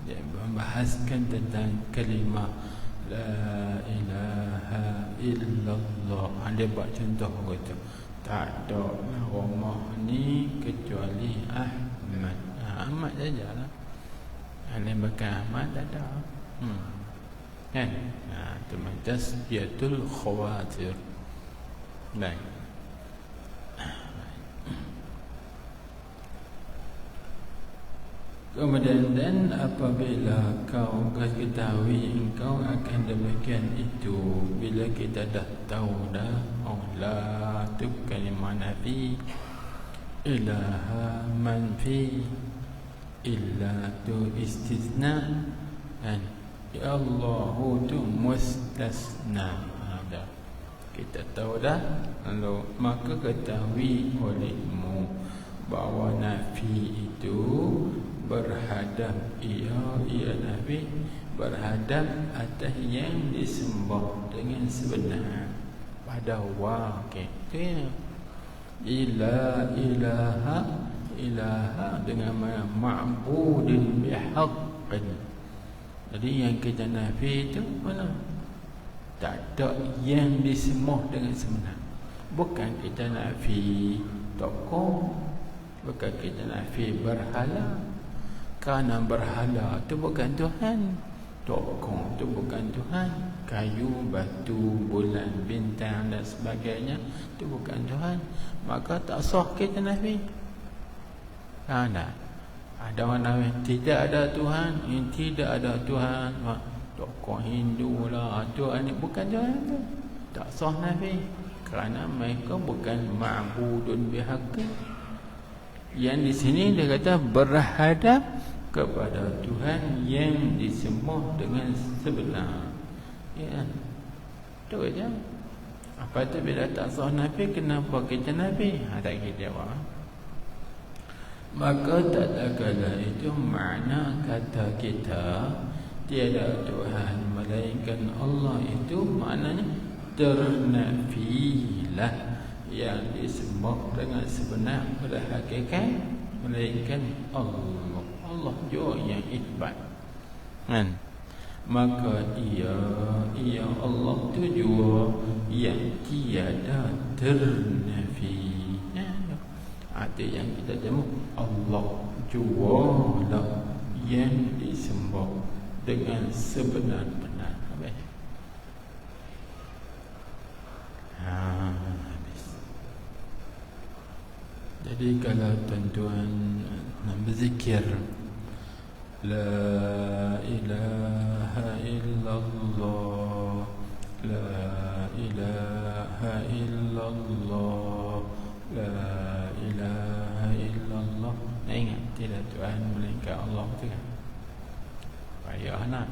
Dia membahaskan tentang kalimah La ilaha illallah. Dia buat contoh kata, tak ada rumah ni kecuali Ahmad. Ahmad sajalah. Lain bukan Ahmad tak ada. Kan? Itu Tasfiyatul Khawatir. Baik. Kemudian dan apabila kau ketahui engkau akan demikian itu, bila kita dah tahu dah la tu kalimah nafi, ilaha manfi, illa tu istisna, dan ya Allahu tu mustasna. Dah kita tahu dah, lalu maka ketahui olehmu bahawa nafi itu berhadap ia nafi berhadap atas yang disembah dengan sebenar pada wakil. Ila ilaha dengan ma'budin bihaqqin. Jadi yang kita nafi itu mana? Tak ada yang disembah dengan sebenar. Bukan kita nafi tokoh, bukan kita nafi berhala. Kerana berhala itu bukan Tuhan, tokoh itu bukan Tuhan, kayu, batu, bulan, bintang dan sebagainya itu bukan Tuhan. Maka tak sah kita nafi. Tak. Ada orang Nabi tidak ada Tuhan, tidak ada Tuhan. Tokoh Hindu lah, Tuhan ni bukan Tuhan tu. Tak sah Nabi. Kerana mereka bukan ma'budun bihaqi. Yang di sini dia kata berhadap kepada Tuhan yang disembah dengan sebenar. Ya. Tu je. Apa tu bila tak sah Nabi, kenapa kita Nabi? Tak kita jawab. Maka tak ada kala itu makna kata kita tiada Tuhan melainkan Allah itu maknanya ternafilah yang disembah dengan sebenar pada hakikat melainkan Allah. Allah juga yang isbat. Kan? Maka ia Allah tu juga yang tiada ternafi. Arti yang kita jemu Allah juga lah yang disembah dengan sebenar-benar. Habis. Jadi kalau tuan-tuan berzikir La ilaha illallah, La ilaha illallah, La ilaha illallah. Nak ingat tidak Tuhan melainkan Allah tu kan? Payah nak.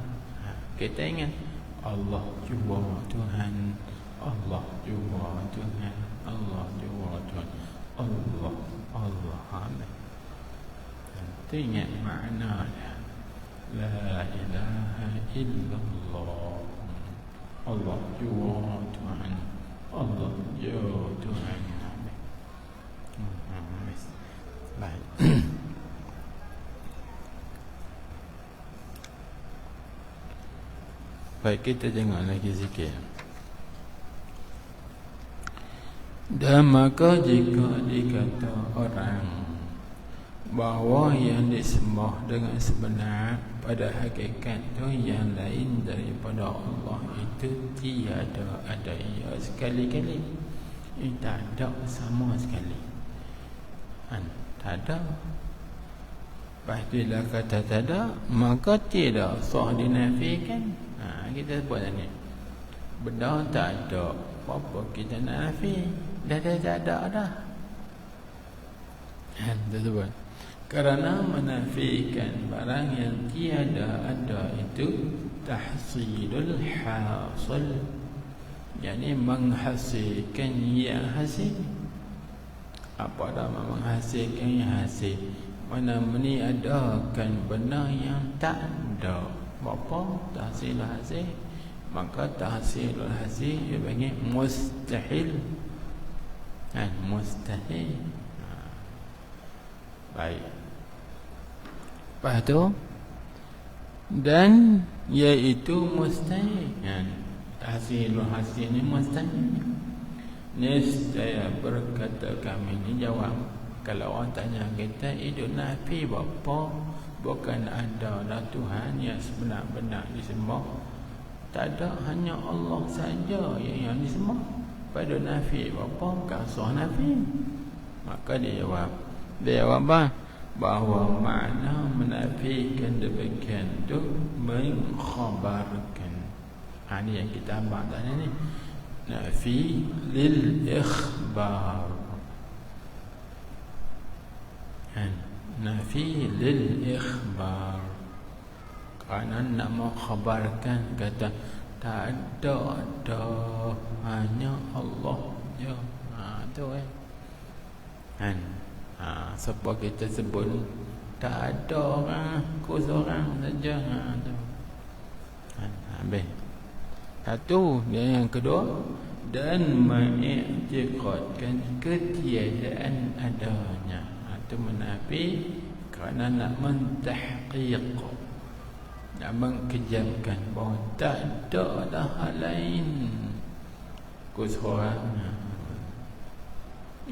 Kita ingat Allah juga Tuhan, Allah juga Tuhan, Allah juga Tuhan, Allah, Allah. Amin. Kita ingat makna dia. La ilaha illallah, Allah juga Tuhan, Allah juga Tuhan. Baik. Baik, kita jangan lagi zikir. Dan maka jika dikata orang bahawa yang disembah dengan sebenar pada hakikat itu yang lain daripada Allah itu tiada ada ia sekali-kali. Tak ada sama sekali. Tak ada. Pastilah kata tak ada, maka tidak sah dinafikan. Kita buat ni. Benda tak ada, apa kita nak nafi? Dah tak ada dah. Kita sebut. Kerana menafikan barang yang tiada ada itu tahsilul hasil, yakni menghasilkan yang hasil. Apa nama menghasilkan yang hasil? Mana ni adakan benar yang tak ada. Apa tahsilul hasil? Maka tahsilul hasil dia panggil mustahil. Mustahil. Baik. Lepas tu, dan iaitu mustahil. Tahsilul hasil ni mustahil. Nescaya berkata kami ni jawab. Kalau orang tanya kita, itu nafi bapa, bukan ada lah Tuhan yang sebenar-benar disembah. Tak ada, hanya Allah saja yang disembah. Pada nafi bapa, kasih nafi. Maka dia jawab apa? Bahawa makna menafikan demikian tu mengkhabarkan. Ini yang kita ambil tadi ni. Nafi lil ikhbar. Nafi lil ikhbar. Kerana nak mengkhabarkan, kata tak ada, hanya Allah je. Tu sebab kita sebut tak ada orang, aku seorang saja. Habis. Satu, yang kedua, dan mengiktikadkan ketiadaan adanya. Itu menafi kerana nak mentahqiq, nak mengkejamkan bahawa tak ada dah hal lain aku seorang.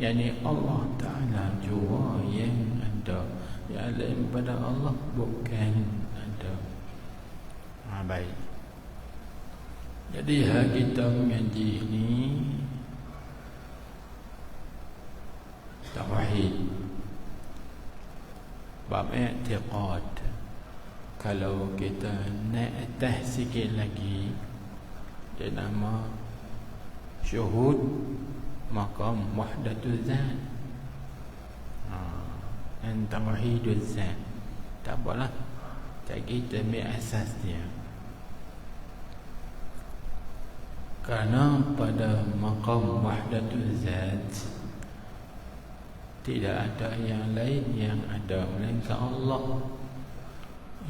Yani Allah Ta'ala jua yang ada, yang lain pada Allah bukan ada. Baik. Jadi kita mengaji ini tauhid, bab i'tiqad. Kalau kita naik atas sikit lagi, dia nama syuhud maqam wahdatul zat, dan tauhidul zat. Tak apalah, tak kita ambil asas dia. Kerana pada maqam wahdatul zat tidak ada yang lain yang ada melainkan Allah,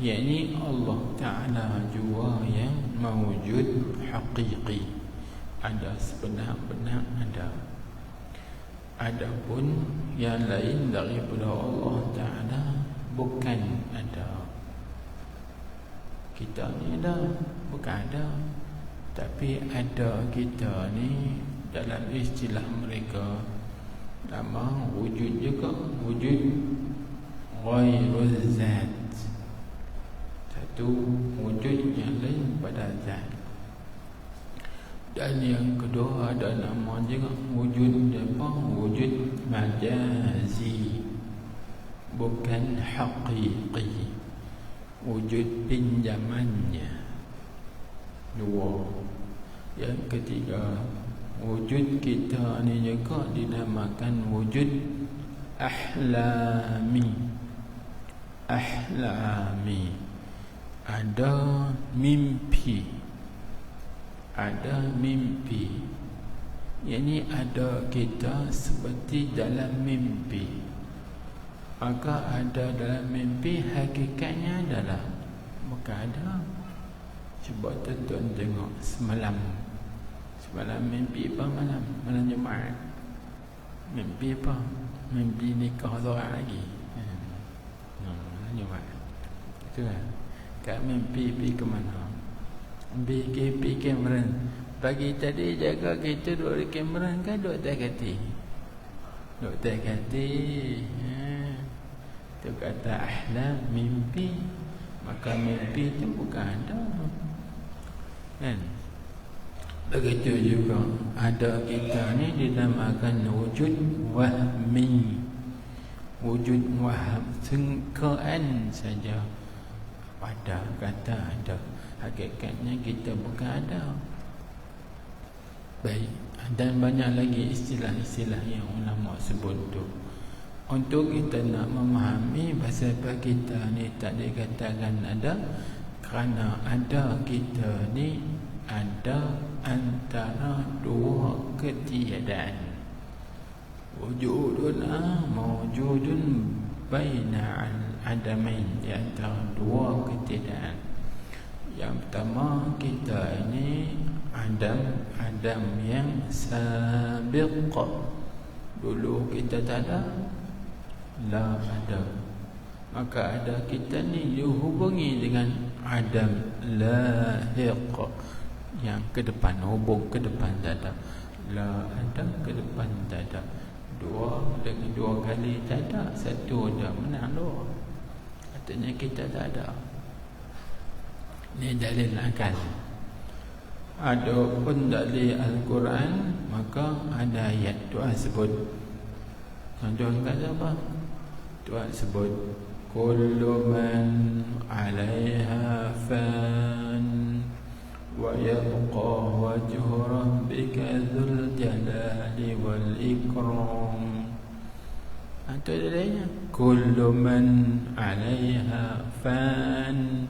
yakni Allah Ta'ala jua yang mawujud haqiqi, ada sebenar-benar ada. Adapun yang lain daripada Allah Ta'ala bukan ada. Kita ni ada, bukan ada. Tapi ada kita ni dalam istilah mereka nama wujud juga, wujud ghairul zat. Satu wujud yang lain pada zat. Dan yang kedua ada nama juga wujud apa? Wujud majazi, bukan haqiqi. Wujud pinjamannya. Dua. Yang ketiga, wujud kita ni juga dinamakan wujud ahlami. Ahlami, ada mimpi. Ada mimpi, yakni ada kita seperti dalam mimpi. Maka ada dalam mimpi, hakikatnya adalah bukan ada. Cuba tuan-tuan tengok semalam mimpi apa malam Jumaat? Mimpi apa? Mimpi nikah seorang lagi. Malam Jumaat. Itu kan? Kat mimpi pergi ke mana? Pergi Cameron. Pagi tadi jaga kita duduk di Cameron kan, duduk atas kati. Duduk atas kati. Itu kata ahlam, mimpi. Maka mimpi itu bukan ada. Kan? Begitu juga ada kita ni dinamakan wujud wahmi. Wujud waham, sangkaan saja. Ada kata ada, hakikatnya kita bukan ada. Baik, dan banyak lagi istilah-istilah yang ulama sebut tu. Untuk kita nak memahami pasal apa kita ni tak dikatakan ada, kerana ada kita ni ada antara dua ketiadaan. Wujuduna mawjudun baina al-adamain, di antara dua ketiadaan. Yang pertama, kita ini Adam yang sabiq. Dulu kita tak ada, la ada. Maka ada kita ni dihubungi dengan Adam lahiq, yang ke depan, hubung ke depan tak ada. La ada, ke depan tak ada. Dua kali tak ada, satu ada, menang dua. Katanya kita tak ada. Ini dalil akal. Ada pun dalil Al-Quran, maka ada ayat Tuhan sebut. Tuhan kata apa? Tuhan sebut kullu man 'alaiha fan wa yabqa wajhu rabbika dzul jalali wal ikram. Itu dalilnya. Kullu man 'alaiha fan,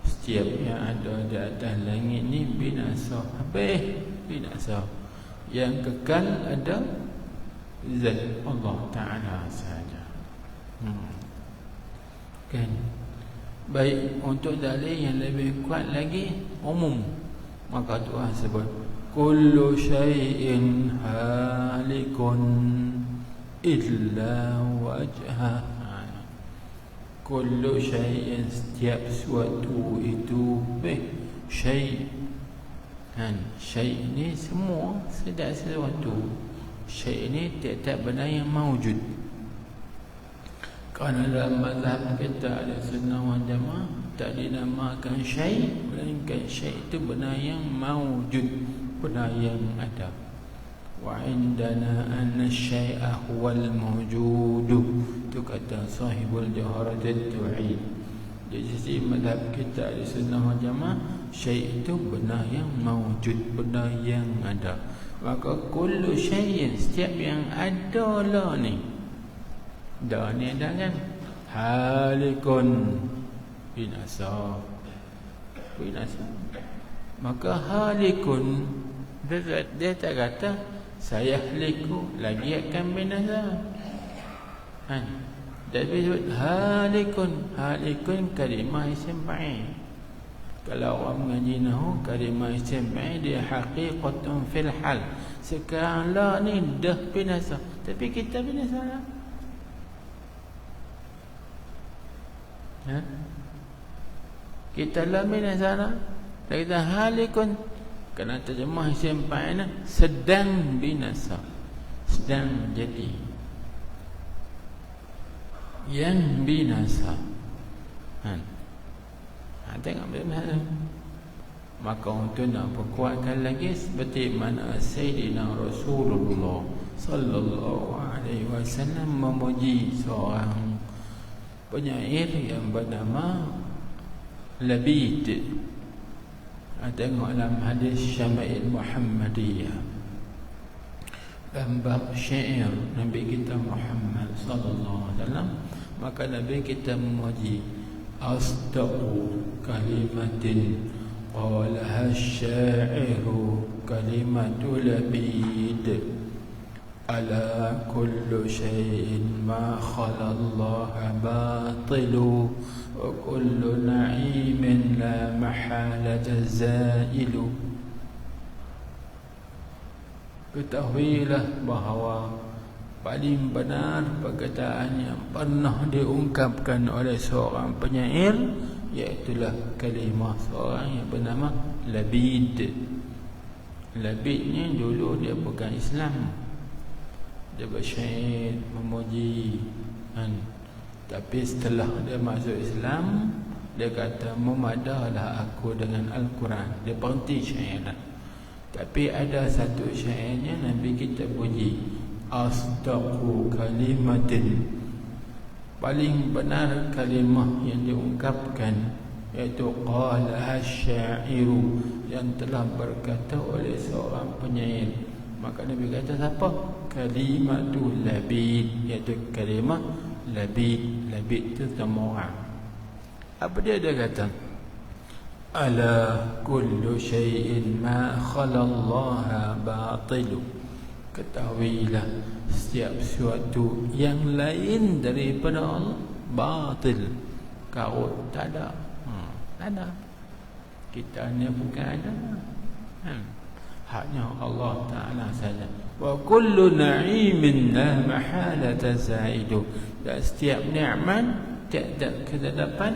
setiap yang ada di atas langit ni binasa, habis binasa. Yang kekal ada zat Allah Ta'ala sahaja. Kan? Baik, untuk dalil yang lebih kuat lagi, umum, maka Tuhan sebut kullu syai'in halikun illa wajhah. Kullu syai'in, setiap sesuatu itu, syai'. Syai' ni semua, setiap sesuatu. Syai' ni tiap-tiap benda yang mawujud. Kerana dalam mazhab kita ada sunnah wal jamaah tak dinamakan syai', melainkan syai' itu benda yang mawujud, benda yang ada. wa indana anna syai'a huwal mawjud. Itu kata sahibul Jawharatul Tauhid. Di sisi madhab kita di Sunnah wal Jamaah, syai' itu benda yang mawjud, benda yang ada. Maka kullu syai'in, setiap yang ada lah ni, dah ni ada kan, halikun, binasa. Maka halikun, dia tak kata saya haliku, lagi akan binasa. Dia sebut halikun. Halikun kalimah isim fa'il. Kalau orang mengaji nahu, kalimah isim fa'il dia haqiqatun fil hal. Sekarang lah ni dah binasa, tapi kita binasa lah. Kita lah binasa lah. Dan kita halikun, kerana terjemah isim fa'il sedang binasa, sedang jadi, yang binasa. Tengok bagaimana. Maka untuk nak perkuatkan lagi, seperti mana Sayyidina Rasulullah sallallahu alaihi wasallam memuji seorang penyair yang bernama Labid. Tengok dalam hadis Syama'il Muhammadiyah, dalam bab syair Nabi kita Muhammad sallallahu alaihi wasallam, maka Nabi kita memuji asdaqu kalimatin qalaha asy-sya'iru kalimatu Labid, ala kullu syai'in ma khala Allah batilu wa kullu na'imin la mahalata zailu. Ketahuilah bahawa paling benar perkataan yang pernah diungkapkan oleh seorang penyair, iaitulah kalimah seorang yang bernama Labid. Labid ni dulu dia bukan Islam, dia bersyair memuji tapi setelah dia masuk Islam, dia kata memadahlah aku dengan Al-Quran. Dia berhenti syairan. Tapi ada satu syairnya Nabi kita puji, asdaqu kalimatin, paling benar kalimah yang diungkapkan, iaitu qala asy-sya'iru, yang telah berkata oleh seorang penyair. Maka Nabi kata siapa? Kalimatul Labid, iaitu kalimah Labid. Labid itu nama orang. Apa dia kata? Ala kullu syai'in ma khala Allah batilu. Ketahuilah setiap sesuatu yang lain daripada Allah batil, karut, tak ada. Tak ada. Kita ni bukan ada. Hanya Allah Ta'ala saja. Wa kullu na'imin la mahalata zaidu. Dan setiap nikmat tiada kedapan,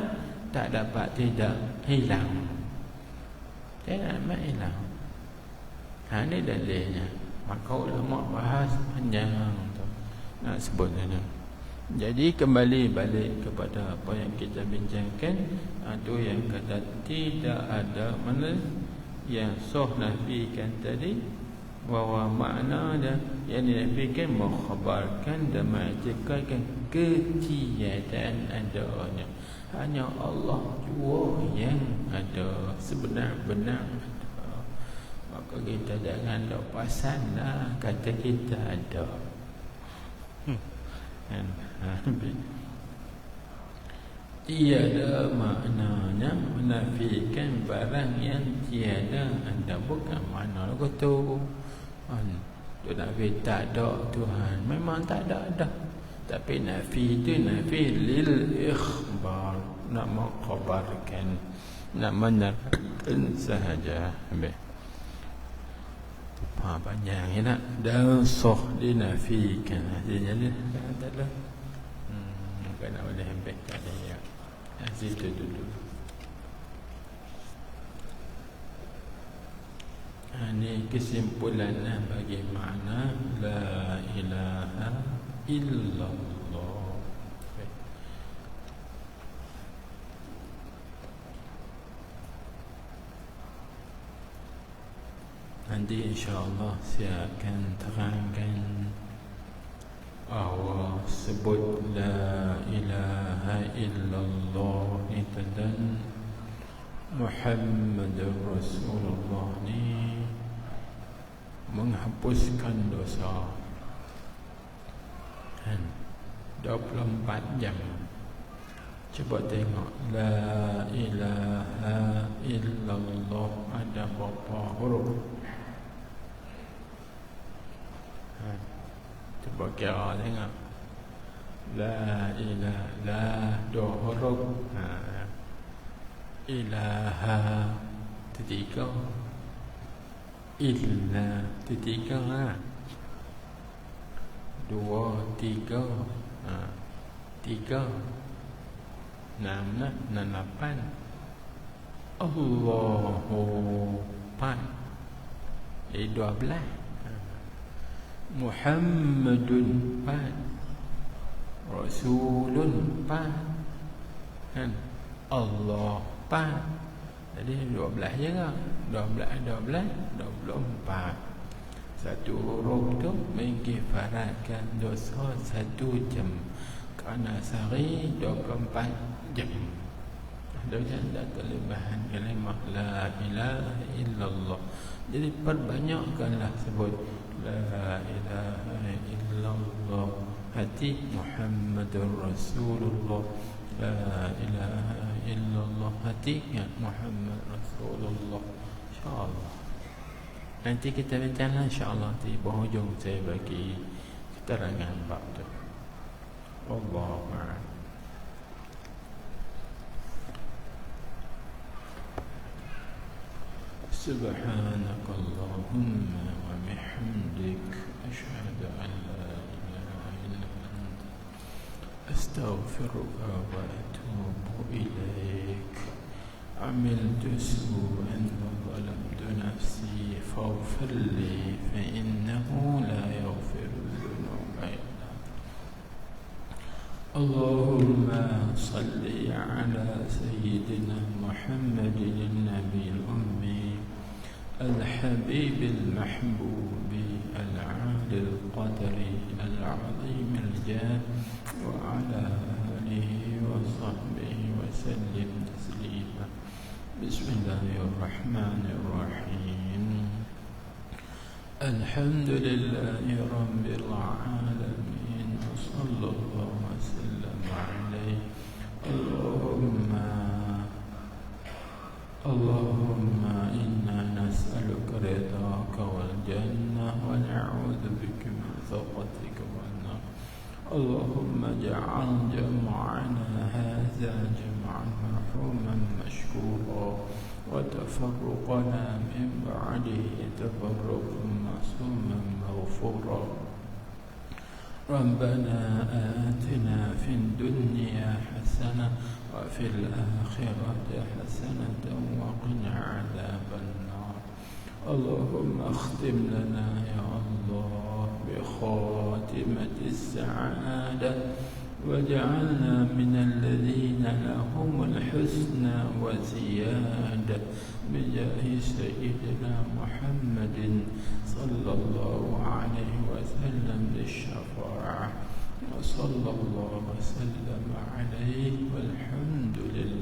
tak dapat tidak hilang. Tidak dapat hilang. Ini dalilnya. Maka ulama bahas panjang tu, nak sebut sana. Jadi kembali balik kepada apa yang kita bincangkan, itu yang kata tidak ada mana yang sah nafikan tadi, bahawa makna dia yang dinafikan mengkhabarkan dan mengiktirkan ketiadaan adanya. Hanya Allah jua yang ada, sebenar-benar ada. Maka kita jangan lepasan lah kata kita ada. Tiada maknanya menafikan barang yang tiada ada. Bukan makna lagu tu tu nafi tak ada Tuhan, memang tak ada. Tapi nafi itu nafi lil ikhbar, nak mengkhabarkan, nak menyatakan sahaja. Panjang ya nak. Dan soh dinafikan. Jadi tak ada. Bukan nak boleh hempek tak ada ya. Situ dulu. Ini kesimpulan bagi makna la ilaha illallah. Nanti insya-Allah saya akan terangkan bahawa sebut la ilaha illallah itu dan Muhammadur Rasulullah ni menghapuskan dosa 24 jam. Cuba tengok la ilaha illallah ada berapa huruf? Cuba kira tengok. La ilaha, la dua huruf. Ilaha tiga. Illa tiga. Dua, tiga. Tiga. 6 lah, 8. Allahu 4. 12. Muhammadun 4. Rasulun 4. Kan? Allah 4. Jadi 12 je kan? 24. Satu huruf tu mengibaratkan dosa 1 jam. Kerana sehari 24 jam. Dan tak terlebihan kalimah la ilaha illallah. Jadi perbanyakkanlah sebut la ilaha illallah. Hati Muhammadur Rasulullah. La ilaha illallah. Hati Muhammad Rasulullah. InsyaAllah. Nanti kita bincanglah insyaAllah. Di penghujung saya bagi keterangan bab tu. Wallahu a'lam. سبحانك اللهم وبحمدك أشهد أن لا إله إلا أنت أستغفرك وأتوب إليك. عملت سوءا وظلمت نفسي فاغفر لي فإنه لا يغفر الذنوب إلا أنت. اللهم صل على سيدنا محمد النبي الأمي الحبيب المحبوب العالي القدر العظيم الجاه وعلى آله وصحبه وسلم تسليما. بسم الله الرحمن الرحيم. الحمد لله رب العالمين وصلى الله وسلم عليه. اللهم إنا نسألك رضاك والجنة ونعوذ بك من سخطك والنار. اللهم اجعل جمعنا هذا جمعا مرحوما مشكورا وتفرقنا من بعده تفرقا معصوما مغفورا. ربنا آتنا في الدنيا حسنة وفي الآخرة حسنة وقنا عذاب النار. اللهم اختم لنا يا الله بخاتمة السعادة واجعلنا من الذين لهم الحسنى وزيادة بجاه سيدنا محمد صلى الله عليه وسلم للشفاعة. وصلى الله وسلم عليه والحمد لله.